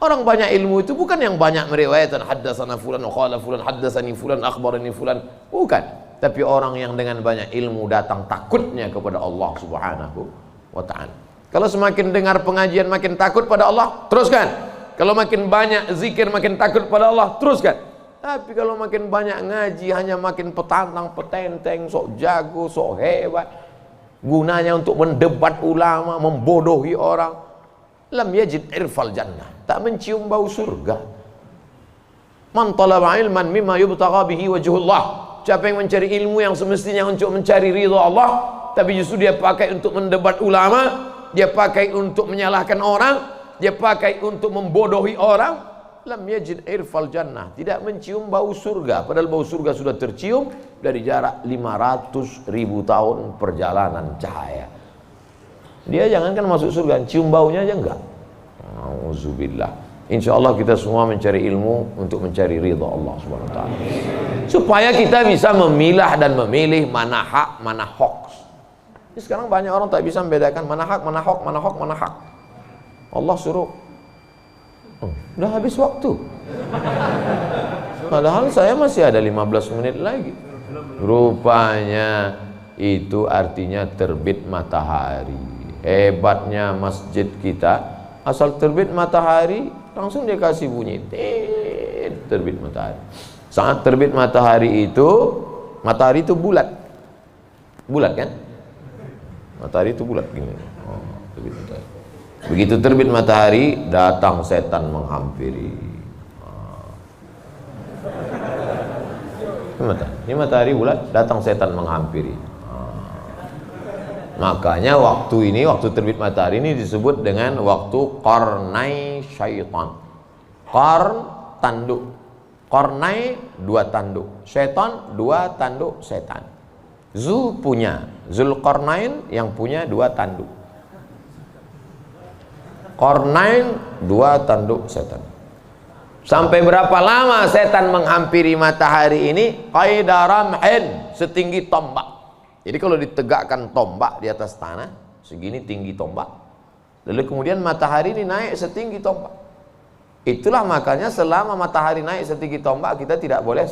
Orang banyak ilmu itu bukan yang banyak meriwayatkan haddatsana fulan wa qala fulan haddatsani fulan akhbarani fulan, bukan. Tapi orang yang dengan banyak ilmu datang takutnya kepada Allah Subhanahu wa taala. Kalau semakin dengar pengajian makin takut pada Allah, teruskan. Kalau makin banyak zikir makin takut pada Allah, teruskan. Tapi kalau makin banyak ngaji hanya makin petantang petenteng, sok jago, sok hebat, gunanya untuk mendebat ulama, membodohi orang. Lam yajid irfal jannah, tak mencium bau surga. Man talaba ilman mimma yubtagha bihi wajhullah. Siapa yang mencari ilmu yang semestinya untuk mencari ridha Allah, tapi justru dia pakai untuk mendebat ulama, dia pakai untuk menyalahkan orang, dia pakai untuk membodohi orang. Lam yajid irfal jannah, tidak mencium bau surga. Padahal bau surga sudah tercium dari jarak 500.000 tahun perjalanan cahaya. Dia jangankan masuk surga, cium baunya aja enggak. Auzubillah. Insyaallah kita semua mencari ilmu untuk mencari ridha Allah Subhanahu wa taala. Supaya kita bisa memilah dan memilih mana hak, mana hoax. Sekarang banyak orang tak bisa membedakan mana hak, mana hoax, mana hak. Allah suruh Udah habis waktu. Padahal saya masih ada 15 menit lagi. Rupanya itu artinya terbit matahari. Hebatnya masjid kita, asal terbit matahari langsung dia kasih bunyi terbit matahari. Saat terbit matahari itu bulat. Bulat kan? Matahari itu bulat gini. Terbit matahari. Begitu terbit matahari, datang setan menghampiri. Ini matahari bulat, datang setan menghampiri. Makanya waktu terbit matahari ini disebut dengan waktu qarnai syaitan. Qarn, tanduk. Qarnai, 2 tanduk. Syaitan, 2 tanduk setan. Zulqarnain yang punya 2 tanduk. Qarnain, 2 tanduk setan. Sampai berapa lama setan menghampiri matahari ini? Qaidaramhin, setinggi tombak. Jadi kalau ditegakkan tombak di atas tanah, segini tinggi tombak. Lalu kemudian matahari ini naik setinggi tombak. Itulah makanya selama matahari naik setinggi tombak, kita tidak boleh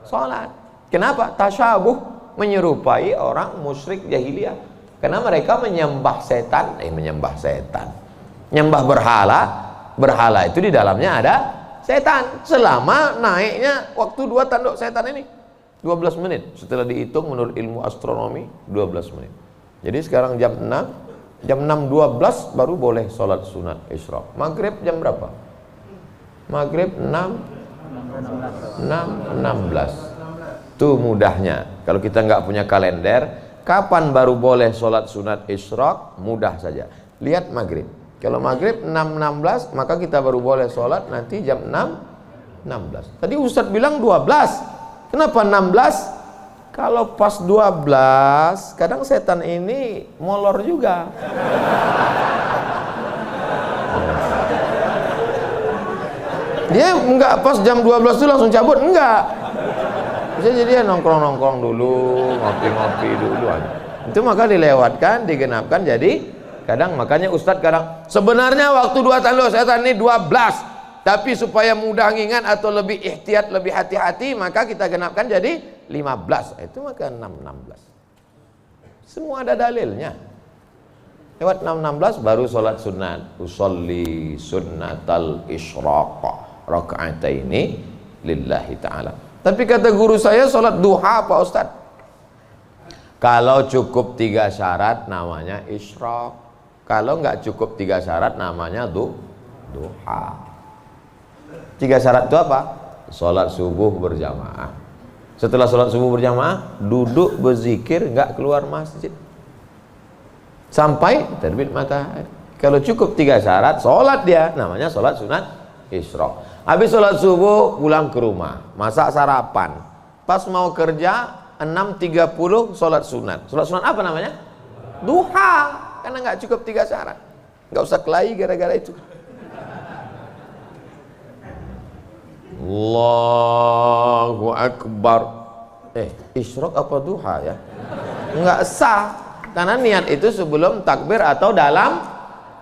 sholat. Kenapa? Tasyabuh, menyerupai orang musyrik jahiliyah. Karena mereka menyembah setan. Menyembah berhala itu di dalamnya ada setan. Selama naiknya waktu 2 tanduk setan ini 12 menit. Setelah dihitung menurut ilmu astronomi 12 menit. Jadi sekarang jam 6.12 baru boleh sholat sunat isyraq. Maghrib jam berapa? Maghrib 6.16. Tuh mudahnya. Kalau kita nggak punya kalender, kapan baru boleh sholat sunat isyraq? Mudah saja. Lihat maghrib. Kalau maghrib 6.16, maka kita baru boleh sholat nanti jam 6.16. Tadi Ustadz bilang 12. Kenapa 16? Kalau pas 12, kadang setan ini molor juga. Dia enggak pas jam 12 itu langsung cabut, enggak. Bisa jadi dia nongkrong-nongkrong dulu, ngopi-ngopi dulu aja. Itu maka dilewatkan, digenapkan, jadi kadang makanya Ustadz kadang sebenarnya waktu 2 tanduk setan ini 12. Tapi supaya mudah ngingat atau lebih ihtiyat, lebih hati-hati, maka kita genapkan jadi 15. Itu maka 6.16. Semua ada dalilnya. Lewat 6.16 baru sholat sunat. Usolli sunnatal isyraq raka'ataini lillahi ta'ala. Tapi kata guru saya sholat duha Pak Ustadz. Kalau cukup 3 syarat namanya isyraq. Kalau nggak cukup 3 syarat namanya duha. 3 syarat itu apa? Sholat subuh berjamaah. Setelah sholat subuh berjamaah, duduk berzikir, nggak keluar masjid sampai terbit matahari. Kalau cukup 3 syarat, sholat dia, namanya sholat sunat isyraq. Habis sholat subuh, pulang ke rumah, masak sarapan. Pas mau kerja, 6.30 sholat sunat. Sholat sunat apa namanya? Duha. Karena nggak cukup 3 syarat. Nggak usah kelahi gara-gara itu. Allahu Akbar. Isyraq apa duha ya? Enggak sah. Karena niat itu sebelum takbir atau dalam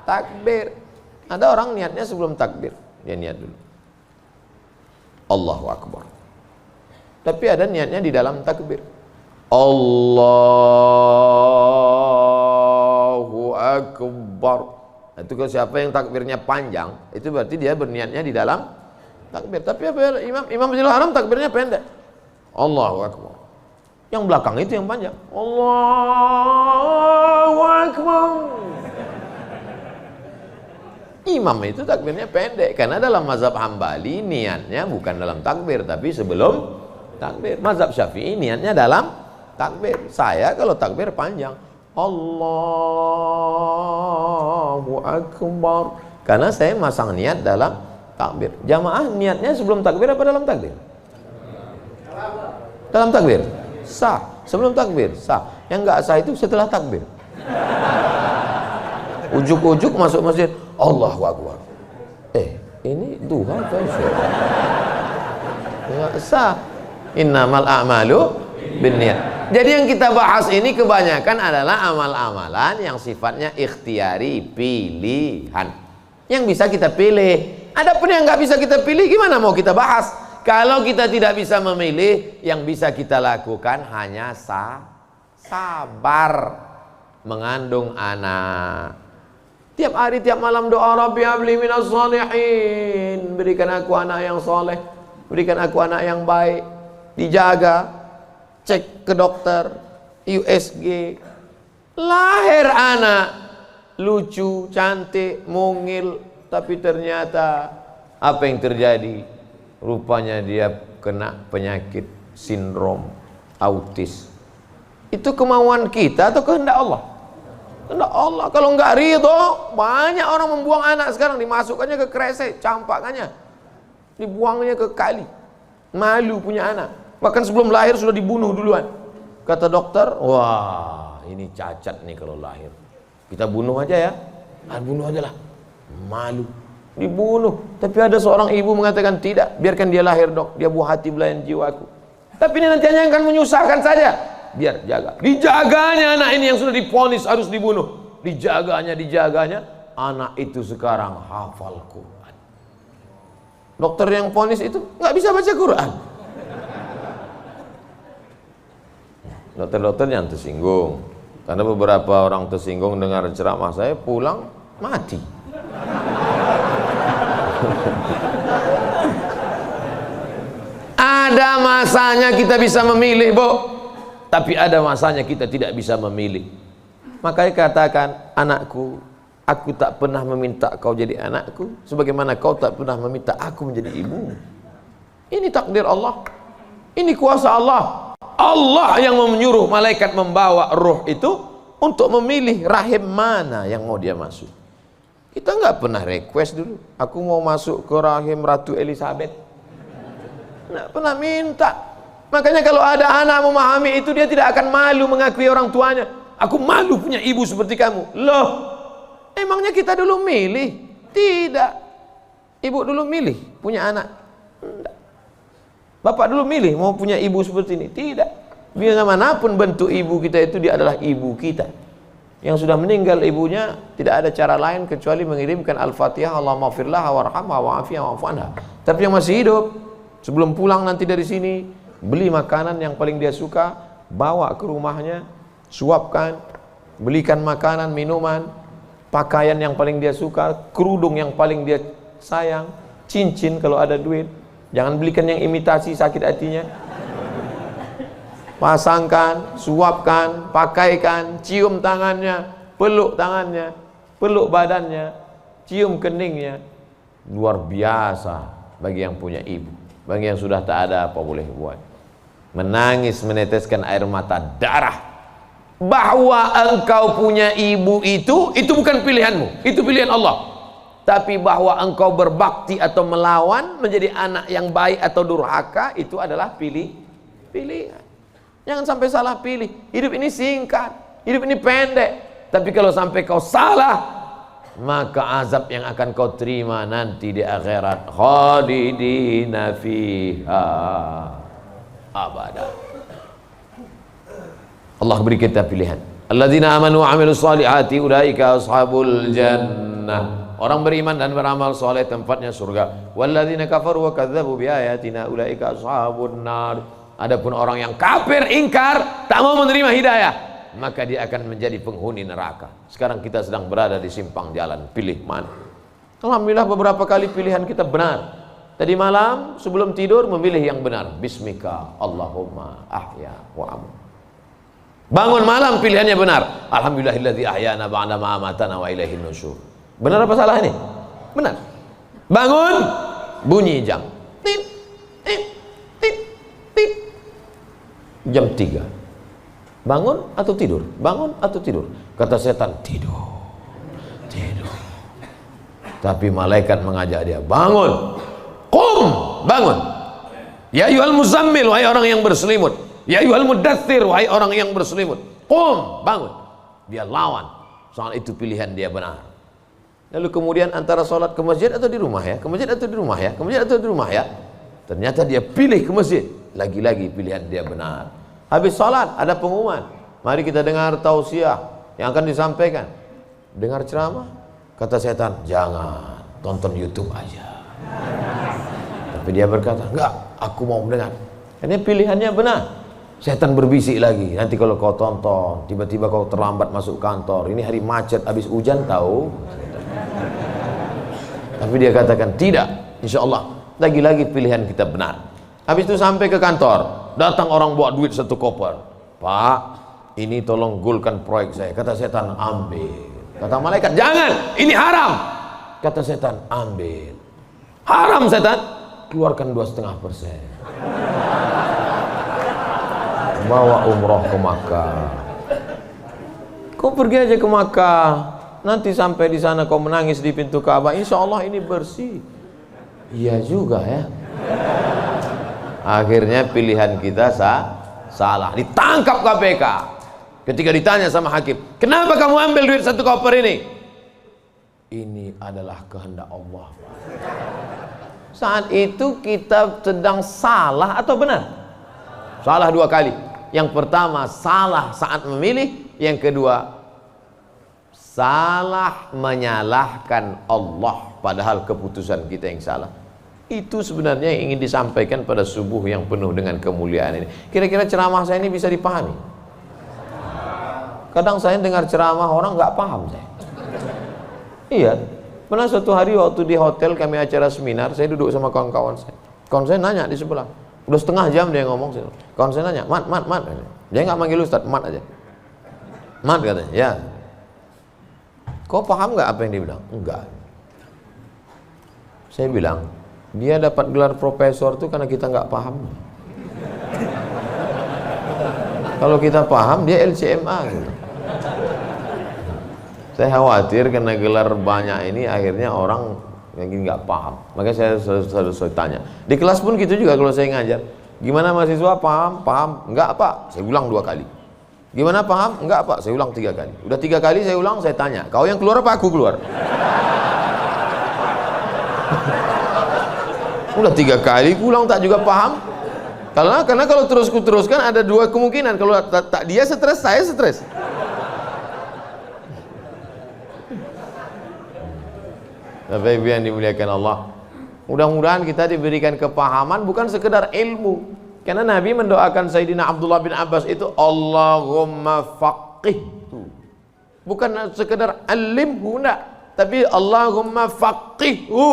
takbir. Ada orang niatnya sebelum takbir. Dia niat dulu Allahu Akbar. Tapi ada niatnya di dalam takbir. Allahu Akbar. Itu kalau siapa yang takbirnya panjang, itu berarti dia berniatnya di dalam takbir. Tapi apa Imam Masjidil Haram takbirnya pendek. Allahu Akbar. Yang belakang itu yang panjang. Allahu Akbar. Imam itu takbirnya pendek karena dalam mazhab Hambali niatnya bukan dalam takbir tapi sebelum takbir. Mazhab Syafi'i niatnya dalam takbir. Saya kalau takbir panjang. Allahu Akbar. Karena saya masang niat dalam takbir. Jamaah niatnya sebelum takbir apa dalam takbir? Dalam takbir. Sah. Sebelum takbir sah. Yang enggak sah itu setelah takbir. Ujuk-ujuk masuk masjid, Allahu Akbar. Ini duha atau isyraq? Enggak sah. Innamal a'malu binniyat. Jadi yang kita bahas ini kebanyakan adalah amal-amalan yang sifatnya ikhtiari, pilihan. Yang bisa kita pilih. Adapun yang nggak bisa kita pilih, gimana mau kita bahas? Kalau kita tidak bisa memilih, yang bisa kita lakukan hanya sabar mengandung anak. Tiap hari, tiap malam doa, Rabbi habli minas shalihin, berikan aku anak yang soleh, berikan aku anak yang baik. Dijaga, cek ke dokter, USG, lahir anak lucu, cantik, mungil, tapi ternyata apa yang terjadi? Rupanya dia kena penyakit sindrom autis. Itu kemauan kita atau kehendak Allah? Kehendak Allah. Kalau enggak ridho, banyak orang membuang anak sekarang, dimasukkannya ke kresek, campakannya dibuangnya ke kali. Malu punya anak. Bahkan sebelum lahir sudah dibunuh duluan. Kata dokter, wah ini cacat nih kalau lahir. Kita bunuh aja ya. Bunuh aja lah. Malu. Dibunuh. Tapi ada seorang ibu mengatakan, tidak, biarkan dia lahir dok. Dia buah hati belayan jiwaku. Tapi ini nanti hanya akan menyusahkan saja. Biar jaga. Dijaganya anak ini yang sudah divonis harus dibunuh. Dijaganya. Anak itu sekarang hafal Quran. Dokter yang vonis itu nggak bisa baca Quran. Dokter-dokter yang tersinggung, karena beberapa orang tersinggung dengar ceramah saya, pulang mati. Ada masanya kita bisa memilih, Bu, tapi ada masanya kita tidak bisa memilih. Makanya katakan, anakku, aku tak pernah meminta kau jadi anakku, sebagaimana kau tak pernah meminta aku menjadi ibumu. Ini takdir Allah, ini kuasa Allah. Allah yang menyuruh malaikat membawa roh itu untuk memilih rahim mana yang mau dia masuk. Kita nggak pernah request dulu, aku mau masuk ke rahim Ratu Elizabeth. Nggak pernah minta. Makanya kalau ada anak memahami itu, dia tidak akan malu mengakui orang tuanya. Aku malu punya ibu seperti kamu. Loh, emangnya kita dulu milih? Tidak. Ibu dulu milih punya anak? Tidak. Bapak dulu milih mau punya ibu seperti ini? Tidak. Biar manapun bentuk ibu kita itu, dia adalah ibu kita. Yang sudah meninggal ibunya, tidak ada cara lain kecuali mengirimkan Al-Fatihah, Allahumma firlaha warhamha wa'afiyah wa'fu anha. Tapi yang masih hidup, sebelum pulang nanti dari sini, beli makanan yang paling dia suka, bawa ke rumahnya, suapkan, belikan makanan, minuman, pakaian yang paling dia suka, kerudung yang paling dia sayang, cincin kalau ada duit. Jangan belikan yang imitasi, sakit hatinya. Pasangkan, suapkan, pakaikan, cium tangannya, peluk badannya, cium keningnya. Luar biasa bagi yang punya ibu. Bagi yang sudah tak ada, apa boleh buat? Menangis, meneteskan air mata darah. Bahwa engkau punya ibu itu bukan pilihanmu, itu pilihan Allah. Tapi bahwa engkau berbakti atau melawan, menjadi anak yang baik atau durhaka, itu adalah pilihan. Jangan sampai salah pilih. Hidup ini singkat, hidup ini pendek. Tapi kalau sampai kau salah, maka azab yang akan kau terima nanti di akhirat, khalidina fiha abada. Allah beri kita pilihan. Alladzina amanu wa amilus solihati ulaika ashabul jannah. Orang beriman dan beramal soleh tempatnya surga. Walladzina kafaru wa kadzdzabu biayatina ulaika ashabun nar. Adapun orang yang kafir, ingkar, tak mau menerima hidayah, maka dia akan menjadi penghuni neraka. Sekarang kita sedang berada di simpang jalan, pilih mana? Alhamdulillah beberapa kali pilihan kita benar. Tadi malam sebelum tidur memilih yang benar. Bismika Allahumma ahya wa amu. Bangun malam pilihannya benar. Alhamdulillahilladzi ahyana ba'da ma amatana wa ilaihin nusyur. Benar apa salah ini? Benar. Bangun, bunyi jam. Tit, tit, tit, tit. Jam 3. Bangun atau tidur? Bangun atau tidur? Kata setan, tidur. Tidur. Tapi malaikat mengajak dia, bangun. Qum, bangun. Ya ayyuhal muzammil, wahai orang yang berselimut. Ya ayyuhal mudaththir, wahai orang yang berselimut. Qum, bangun. Dia lawan. Soal itu pilihan dia benar. Lalu kemudian antara sholat ke masjid atau di rumah ya, ke masjid atau di rumah ya, ke masjid atau di rumah ya. Ternyata dia pilih ke masjid. Lagi-lagi pilihan dia benar. Habis sholat ada pengumuman. Mari kita dengar tausiah yang akan disampaikan. Dengar ceramah. Kata setan, jangan, tonton YouTube aja. Tapi dia berkata, enggak, aku mau mendengar. Ini pilihannya benar. Setan berbisik lagi, nanti kalau kau tonton, tiba-tiba kau terlambat masuk kantor, ini hari macet, habis hujan tahu. Tapi dia katakan, tidak, insya Allah, lagi-lagi pilihan kita benar. Habis itu sampai ke kantor, datang orang bawa duit 1 koper. Pak, ini tolong gulkan proyek saya. Kata setan, ambil. Kata malaikat, jangan, ini haram. Kata setan, ambil. Haram setan, keluarkan 2,5%. Bawa umroh ke Makkah. Kau pergi aja ke Makkah, nanti sampai di sana kau menangis di pintu Ka'bah, insya Allah ini bersih. Iya juga ya. Akhirnya pilihan kita salah, ditangkap KPK. Ketika ditanya sama hakim, kenapa kamu ambil duit 1 koper ini? Ini adalah kehendak Allah. Saat itu kita sedang salah atau benar? Salah 2 kali. Yang pertama salah saat memilih, yang kedua salah menyalahkan Allah padahal keputusan kita yang salah. Itu sebenarnya yang ingin disampaikan pada subuh yang penuh dengan kemuliaan ini. Kira-kira ceramah saya ini bisa dipahami? Kadang saya dengar ceramah orang nggak paham saya. Iya, pernah suatu hari waktu di hotel kami acara seminar, saya duduk sama kawan-kawan saya. Kawan saya nanya di sebelah, udah setengah jam dia ngomong. Kawan saya nanya, mat. Dia nggak manggil Ustadz, mat aja. Mat katanya, ya. Kau paham nggak apa yang dia bilang? Enggak. Saya bilang, dia dapat gelar profesor tuh karena kita nggak paham. Kalau kita paham, dia LCMA gitu. Saya khawatir karena gelar banyak ini akhirnya orang yang nggak paham. Makanya saya selalu tanya. Di kelas pun gitu juga kalau saya ngajar. Gimana mahasiswa, paham? Paham? Enggak Pak, saya ulang 2 kali. Gimana paham? Enggak Pak, saya ulang 3 kali. Udah 3 kali saya ulang, saya tanya, kau yang keluar apa aku keluar? Udah 3 kali ulang tak juga paham. Karena kalau teruskan ada 2 kemungkinan. Kalau tak dia stres, saya stres. Bapak Ibu yang dimuliakan Allah, mudah-mudahan kita diberikan kepahaman bukan sekedar ilmu. Karena Nabi mendoakan Sayyidina Abdullah bin Abbas itu Allahumma faqihhu, bukan sekedar alimhu, enggak, tapi Allahumma faqihhu,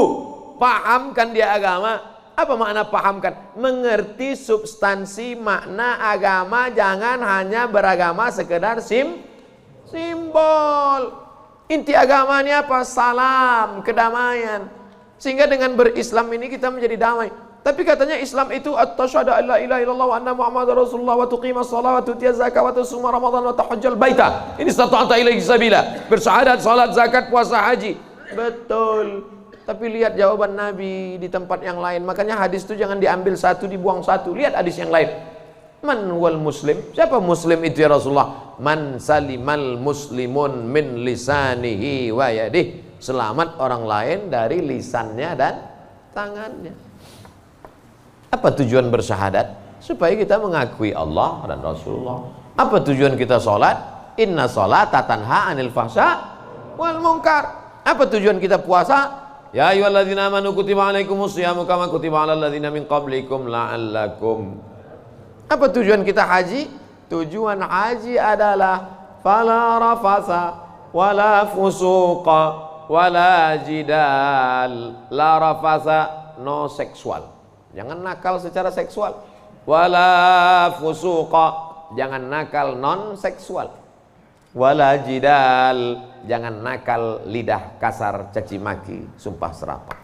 pahamkan dia agama. Apa makna pahamkan? Mengerti substansi makna agama, jangan hanya beragama sekedar simbol. Inti agama ini apa? Salam, kedamaian. Sehingga dengan berislam ini kita menjadi damai. Tapi katanya Islam itu at-tasyhadu an la ilaha illallah wa anna muhammadar rasulullah wa tuqimas shalah wa tutiyaz zakah wa tasuma ramadan wa tahajjal baita. Ini stata'ta ilaihi sabila. Bersyahadat, salat, zakat, puasa, haji. Betul. Tapi lihat jawaban Nabi di tempat yang lain. Makanya hadis itu jangan diambil satu, dibuang satu. Lihat hadis yang lain. Man wal muslim? Siapa muslim itu ya Rasulullah? Man salimal muslimun min lisanihi wa yadih. Selamat orang lain dari lisannya dan tangannya. Apa tujuan bersyahadat? Supaya kita mengakui Allah dan Rasulullah. Apa tujuan kita sholat? Inna sholata tanha anil fahsya wal munkar. Apa tujuan kita puasa? Ya ayyuhalladzina amanu kutiba alaikumus syiyamu kama kutiba alal ladzina min qablikum la'allakum. Apa tujuan kita haji? Tujuan haji adalah fala rafasa wala fusuqa wala jidal. La rafasa, no seksual, jangan nakal secara seksual. Wala fusuqa, jangan nakal non seksual. Wala jidal, jangan nakal lidah kasar, caci maki, sumpah serapah.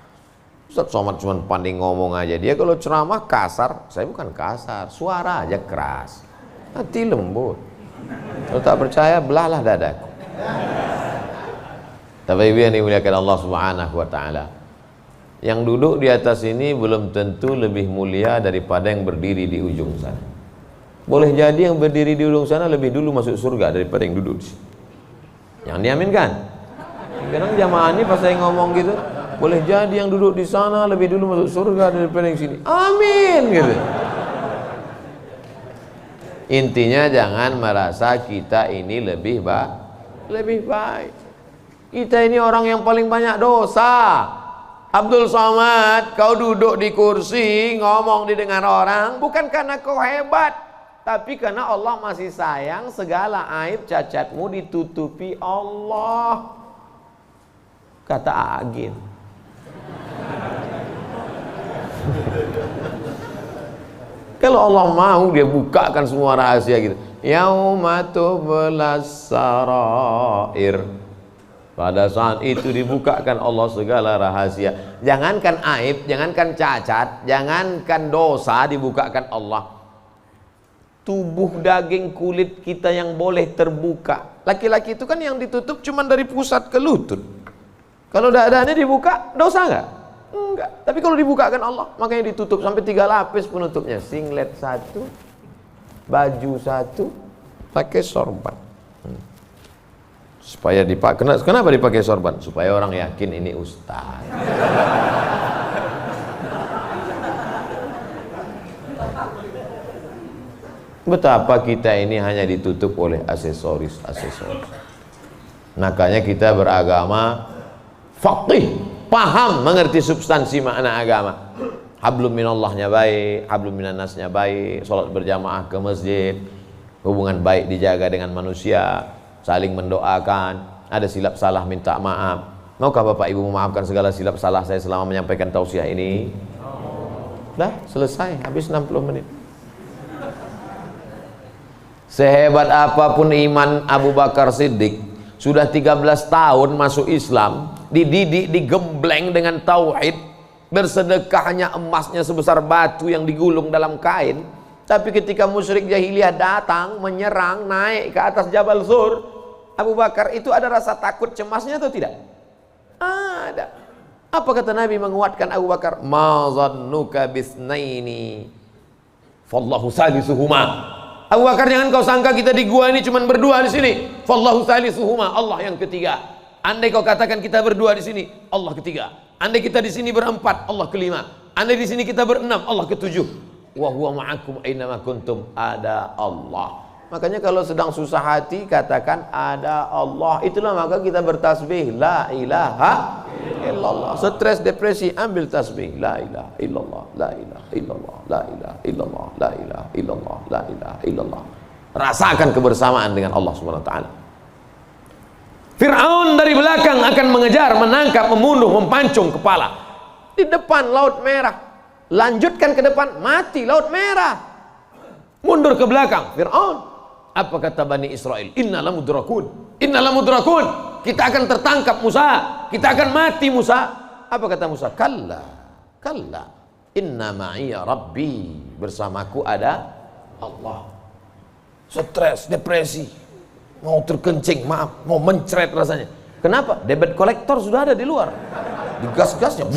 Ustaz Somad cuma pandai ngomong aja. Dia kalau ceramah kasar, saya bukan kasar, suara aja keras, hati lembut. Kalau tak percaya, belahlah dadaku. Tapi Ibu yang dimuliakan Allah Subhanahu wa Ta'ala, yang duduk di atas ini belum tentu lebih mulia daripada yang berdiri di ujung sana. Boleh jadi yang berdiri di ujung sana lebih dulu masuk surga daripada yang duduk di sini. Yang diaminkan. Kadang jamaah ini pas saya ngomong gitu, boleh jadi yang duduk di sana lebih dulu masuk surga daripada yang sini. Amin gitu. Intinya jangan merasa kita ini lebih baik. Kita ini orang yang paling banyak dosa. Abdul Somad, kau duduk di kursi, ngomong didengar orang, bukan karena kau hebat, tapi karena Allah masih sayang, segala aib cacatmu ditutupi Allah. Kata Agin. Kalau Allah mau, dia bukakan semua rahasia gitu. Yauma tublas sarair. Pada saat itu dibukakan Allah segala rahasia. Jangankan aib, jangankan cacat, jangankan dosa, dibukakan Allah. Tubuh daging kulit kita yang boleh terbuka. Laki-laki itu kan yang ditutup cuma dari pusat ke lutut. Kalau dadanya dibuka, dosa nggak? Enggak. Tapi kalau dibukakan Allah, makanya ditutup sampai 3 lapis penutupnya. Singlet 1, baju 1, pakai sorban. Supaya dipakai. Kenapa dipakai sorban? Supaya orang yakin ini ustaz. Betapa kita ini hanya ditutup oleh aksesoris. Makanya kita beragama faqih, paham, mengerti substansi makna agama. Hablum minallahnya baik, hablum minannasnya baik, sholat berjamaah ke masjid, hubungan baik dijaga dengan manusia, saling mendoakan, ada silap salah minta maaf. Maukah Bapak Ibu memaafkan segala silap salah saya selama menyampaikan tausiah ini? Dah selesai, habis 60 menit. Sehebat apapun iman Abu Bakar Siddiq, sudah 13 tahun masuk Islam, dididik, digembleng dengan tauhid, bersedekahnya emasnya sebesar batu yang digulung dalam kain. Tapi ketika musyrik jahiliyah datang, menyerang, naik ke atas Jabal Zur, Abu Bakar itu ada rasa takut, cemasnya atau tidak? Ada. Apa kata Nabi menguatkan Abu Bakar? Ma zannuka bisnaini fallahu salisuhuma. Abu Bakar, jangan kau sangka kita di gua ini cuma berdua di sini. Fallahu salisuhuma, Allah yang ketiga. Andai kau katakan kita berdua di sini, Allah ketiga. Andai kita di sini berempat, Allah kelima. Andai di sini kita berenam, Allah ketujuh. Wa huwa ma'akum aina ma kuntum, ada Allah. Makanya kalau sedang susah hati katakan ada Allah. Itulah maka kita bertasbih la ilaha illallah. Stres, depresi, ambil tasbih la ilaha illallah, la ilaha illallah, la ilaha illallah, la ilaha illallah, la ilaha illallah. Rasakan kebersamaan dengan Allah Subhanahu wa taala. Fir'aun dari belakang akan mengejar, menangkap, membunuh, mempancung kepala. Di depan Laut Merah. Lanjutkan ke depan, mati Laut Merah. Mundur ke belakang, Fir'aun. Apa kata Bani Israel? Innalah mudrakun, innalah mudrakun. Kita akan tertangkap Musa, kita akan mati Musa. Apa kata Musa? Kalla, kalla, inna ma'iya rabbi. Bersamaku ada Allah. Stres, depresi, mau terkencing, maaf, mau mencret rasanya. Kenapa? Debit kolektor sudah ada di luar, digas-gasnya.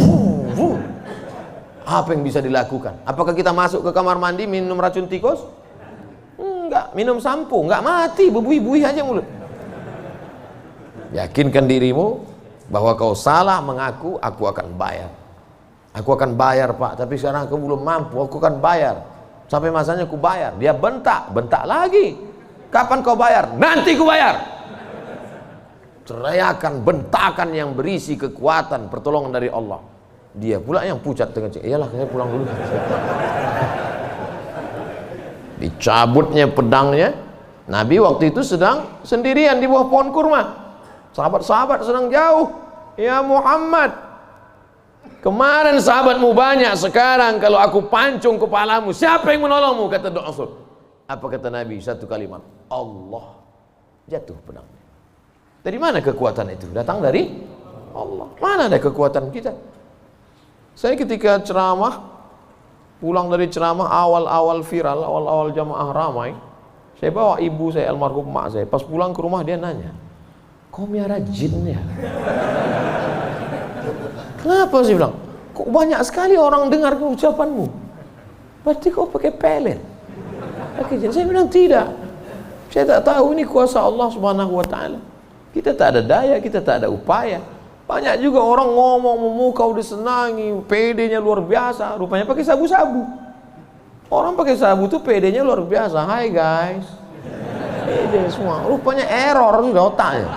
Apa yang bisa dilakukan? Apakah kita masuk ke kamar mandi minum racun tikus? Enggak. Minum sampo? Enggak, mati, bebui-bui aja mulut. Yakinkan dirimu bahwa kau salah mengaku, aku akan bayar. Aku akan bayar Pak, tapi sekarang aku belum mampu, aku akan bayar. Sampai masanya aku bayar. Dia bentak, bentak lagi. Kapan kau bayar? Nanti ku bayar. Teriakan, bentakan yang berisi kekuatan, pertolongan dari Allah. Dia pula yang pucat dengan cek. Iyalah, saya pulang dulu. Dicabutnya pedangnya. Nabi waktu itu sedang sendirian di bawah pohon kurma. Sahabat-sahabat sedang jauh. Ya Muhammad, kemarin sahabatmu banyak, sekarang kalau aku pancung kepalamu, siapa yang menolongmu? Kata Rasul. Apa kata Nabi? Satu kalimat, Allah. Jatuh pedangnya. Dari mana kekuatan itu? Datang dari Allah. Mana ada kekuatan kita? Saya ketika ceramah, pulang dari ceramah awal-awal viral, awal-awal jamaah ramai, saya bawa ibu saya, almarhum mak saya. Pas pulang ke rumah dia nanya, kau miara jin ya? Kenapa sih bilang? Kok banyak sekali orang dengar ucapanmu? Berarti kau pakai pelet? Pakai jin? Saya bilang tidak. Saya tak tahu, ini kuasa Allah Subhanahu wa taala. Kita tak ada daya, kita tak ada upaya. Banyak juga orang ngomong memukau disenangi, PD-nya luar biasa, rupanya pakai sabu-sabu. Orang pakai sabu tuh PD-nya luar biasa. Hai guys, PD semua, rupanya error sudah otaknya.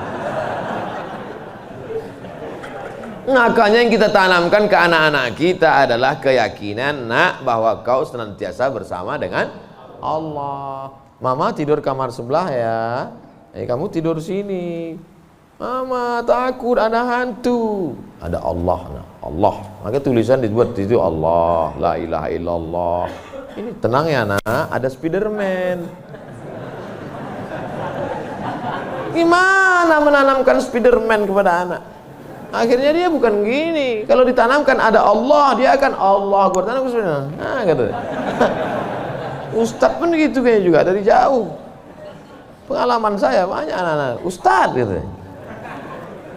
Makanya yang kita tanamkan ke anak-anak kita adalah keyakinan, nak, bahwa kau senantiasa bersama dengan Allah. Mama tidur kamar sebelah ya, kamu tidur sini. Mama takut ada hantu. Ada Allah, nah, Allah. Maka tulisan dibuat itu Allah, la ilaha illallah. Ini tenang ya nak, ada Spiderman. Gimana menanamkan Spiderman kepada anak? Akhirnya dia bukan gini. Kalau ditanamkan ada Allah, dia akan Allah. Gua tanam Spiderman. Nah, gitu. Ustadz pun gitu kayaknya juga dari jauh. Pengalaman saya banyak anak-anak Ustadz gitu.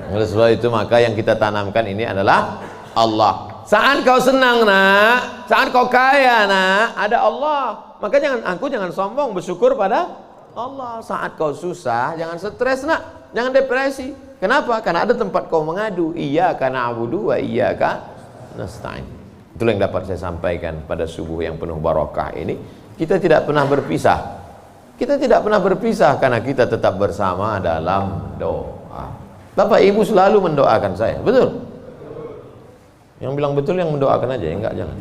Oleh sebab itu maka yang kita tanamkan ini adalah Allah. Saat kau senang nak, saat kau kaya nak, ada Allah. Maka jangan sombong, bersyukur pada Allah. Saat kau susah, jangan stres nak, jangan depresi. Kenapa? Karena ada tempat kau mengadu. Iyyaka na'budu wa iyyaka nasta'in. Itulah yang dapat saya sampaikan pada subuh yang penuh barakah ini. Kita tidak pernah berpisah. Kita tidak pernah berpisah karena kita tetap bersama dalam doa. Bapak Ibu selalu mendoakan saya, betul? Yang bilang betul yang mendoakan aja, enggak jangan.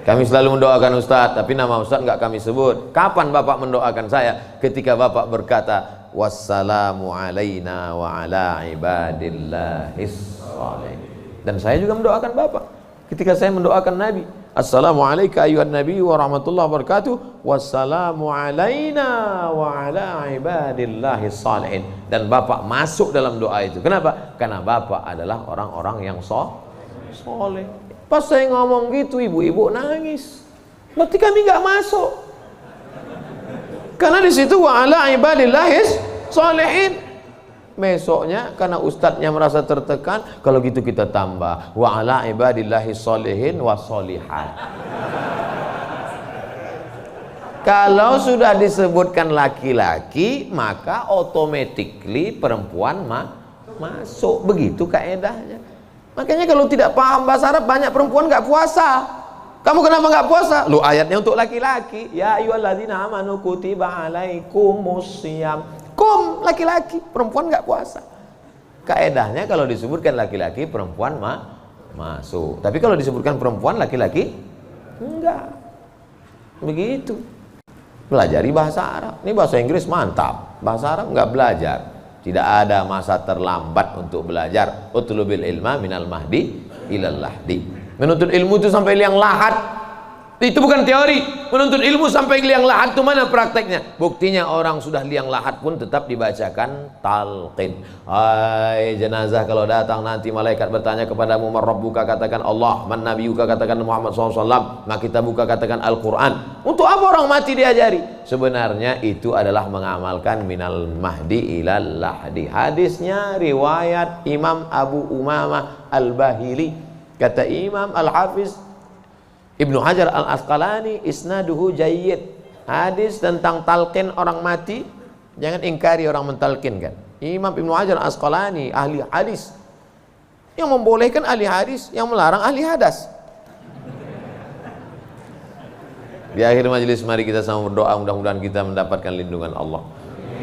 Kami selalu mendoakan Ustadz, tapi nama Ustadz enggak kami sebut. Kapan Bapak mendoakan saya? Ketika Bapak berkata, wassalamu alaina wa ala ibadillahis shalihin. Dan saya juga mendoakan Bapak. Ketika saya mendoakan Nabi, assalamualaikum ayuhan nabi wa rahmatullahi wabarakatuh, wassalamu alaina wa ala ibadillahis shalihin. Dan Bapak masuk dalam doa itu. Kenapa? Karena Bapak adalah orang-orang yang soleh. Pas saya ngomong gitu, ibu-ibu nangis. Berarti kami nggak masuk. Karena di situ wa ala ibadillahis shalihin. Besoknya karena ustadznya merasa tertekan, kalau gitu kita tambah wa ala ibadillahis shalihin wa sholihat. Kalau sudah disebutkan laki-laki, maka automatically perempuan masuk. Begitu kaedahnya. Makanya kalau tidak paham bahasa Arab, banyak perempuan nggak puasa. Kamu kenapa nggak puasa? Lu ayatnya untuk laki-laki. Ya ayyuhalladzina amanu kutiba alaikumusiyam. Kum laki-laki, perempuan nggak puasa. Kaedahnya kalau disebutkan laki-laki, perempuan masuk. Tapi kalau disebutkan perempuan, laki-laki enggak. Begitu. Pelajari bahasa Arab. Ini bahasa Inggris mantap. Bahasa Arab nggak belajar. Tidak ada masa terlambat untuk belajar. Utlubil ilma minal mahdi ilal lahdi. Menuntut ilmu itu sampai liang lahat. Itu bukan teori. Menuntut ilmu sampai liang lahat itu mana prakteknya? Buktinya orang sudah liang lahat pun tetap dibacakan talqin. Hai jenazah, kalau datang nanti malaikat bertanya kepadamu, man rabbuka, katakan Allah, man nabiyuka, katakan Muhammad SAW, maka kita buka katakan Al-Quran. Untuk apa orang mati diajari? Sebenarnya itu adalah mengamalkan minal mahdi ilal lahdi. Hadisnya riwayat Imam Abu Umamah Al-Bahili. Kata Imam Al-Hafiz Ibnu Hajar Al-Asqalani, isnaduhu jayyid. Hadis tentang talqin orang mati, jangan ingkari orang mentalkinkan. Imam Ibnu Hajar Al-Asqalani, ahli hadis, yang membolehkan ahli hadis, yang melarang ahli hadas. Di akhir majelis mari kita sama berdoa, mudah-mudahan kita mendapatkan lindungan Allah.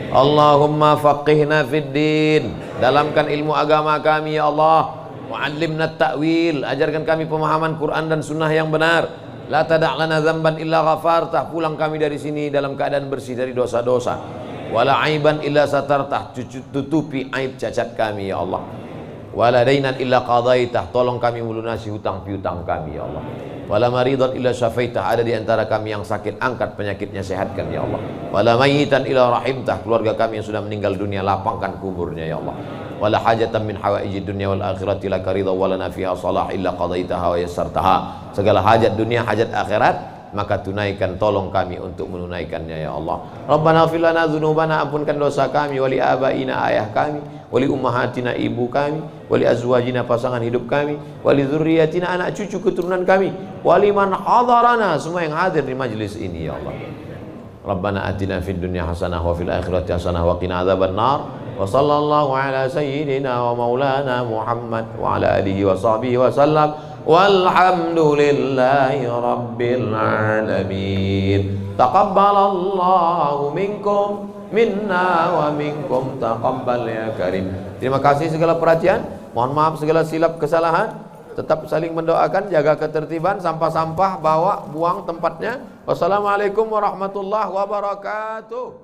Allahumma faqihna fid din, dalamkan ilmu agama kami ya Allah. Wa'allimna ta'wil, ajarkan kami pemahaman Quran dan sunnah yang benar. La tada' lana dzamban illa ghafartah, pulang kami dari sini dalam keadaan bersih dari dosa-dosa. Wala aiban illa satartah, tutupi aib cacat kami ya Allah. Wala dainan illa qadaitah, tolong kami melunasi hutang piutang kami ya Allah. Wala maridan illa syafaitah, ada di antara kami yang sakit, angkat penyakitnya, sehatkan ya Allah. Wala mayitan illa rahimtah, keluarga kami yang sudah meninggal dunia, lapangkan kuburnya ya Allah. Wala hajatan min hawaijid dunya wal akhirati laka ridha wa lana fiha salah illa qadaitaha wa yassartaha. Segala hajat dunia, hajat akhirat, maka tunaikan, tolong kami untuk menunaikannya ya Allah. Rabbana ighfir lana dzunubana, ampunkan dosa kami, wali abaina, ayah kami, wali ummahatina, ibu kami, wali azwajina, pasangan hidup kami, wali dzurriyyatina, anak cucu keturunan kami, wali man hadarana, semua yang hadir di majlis ini ya Allah. Rabbana atina fid dunya hasanah wa fil akhirati hasanah wa qina adzabannar. Wa sallallahu ala sayyidina wa maulana Muhammad wa ala alihi wa sahbihi wa sallam. Walhamdulillahi rabbil alamin. Taqabbalallahu minkum minna wa minkum taqabbal ya karim. Terima kasih segala perhatian, mohon maaf segala silap kesalahan. Tetap saling mendoakan, jaga ketertiban, sampah-sampah bawa buang tempatnya. Wassalamualaikum warahmatullahi wabarakatuh.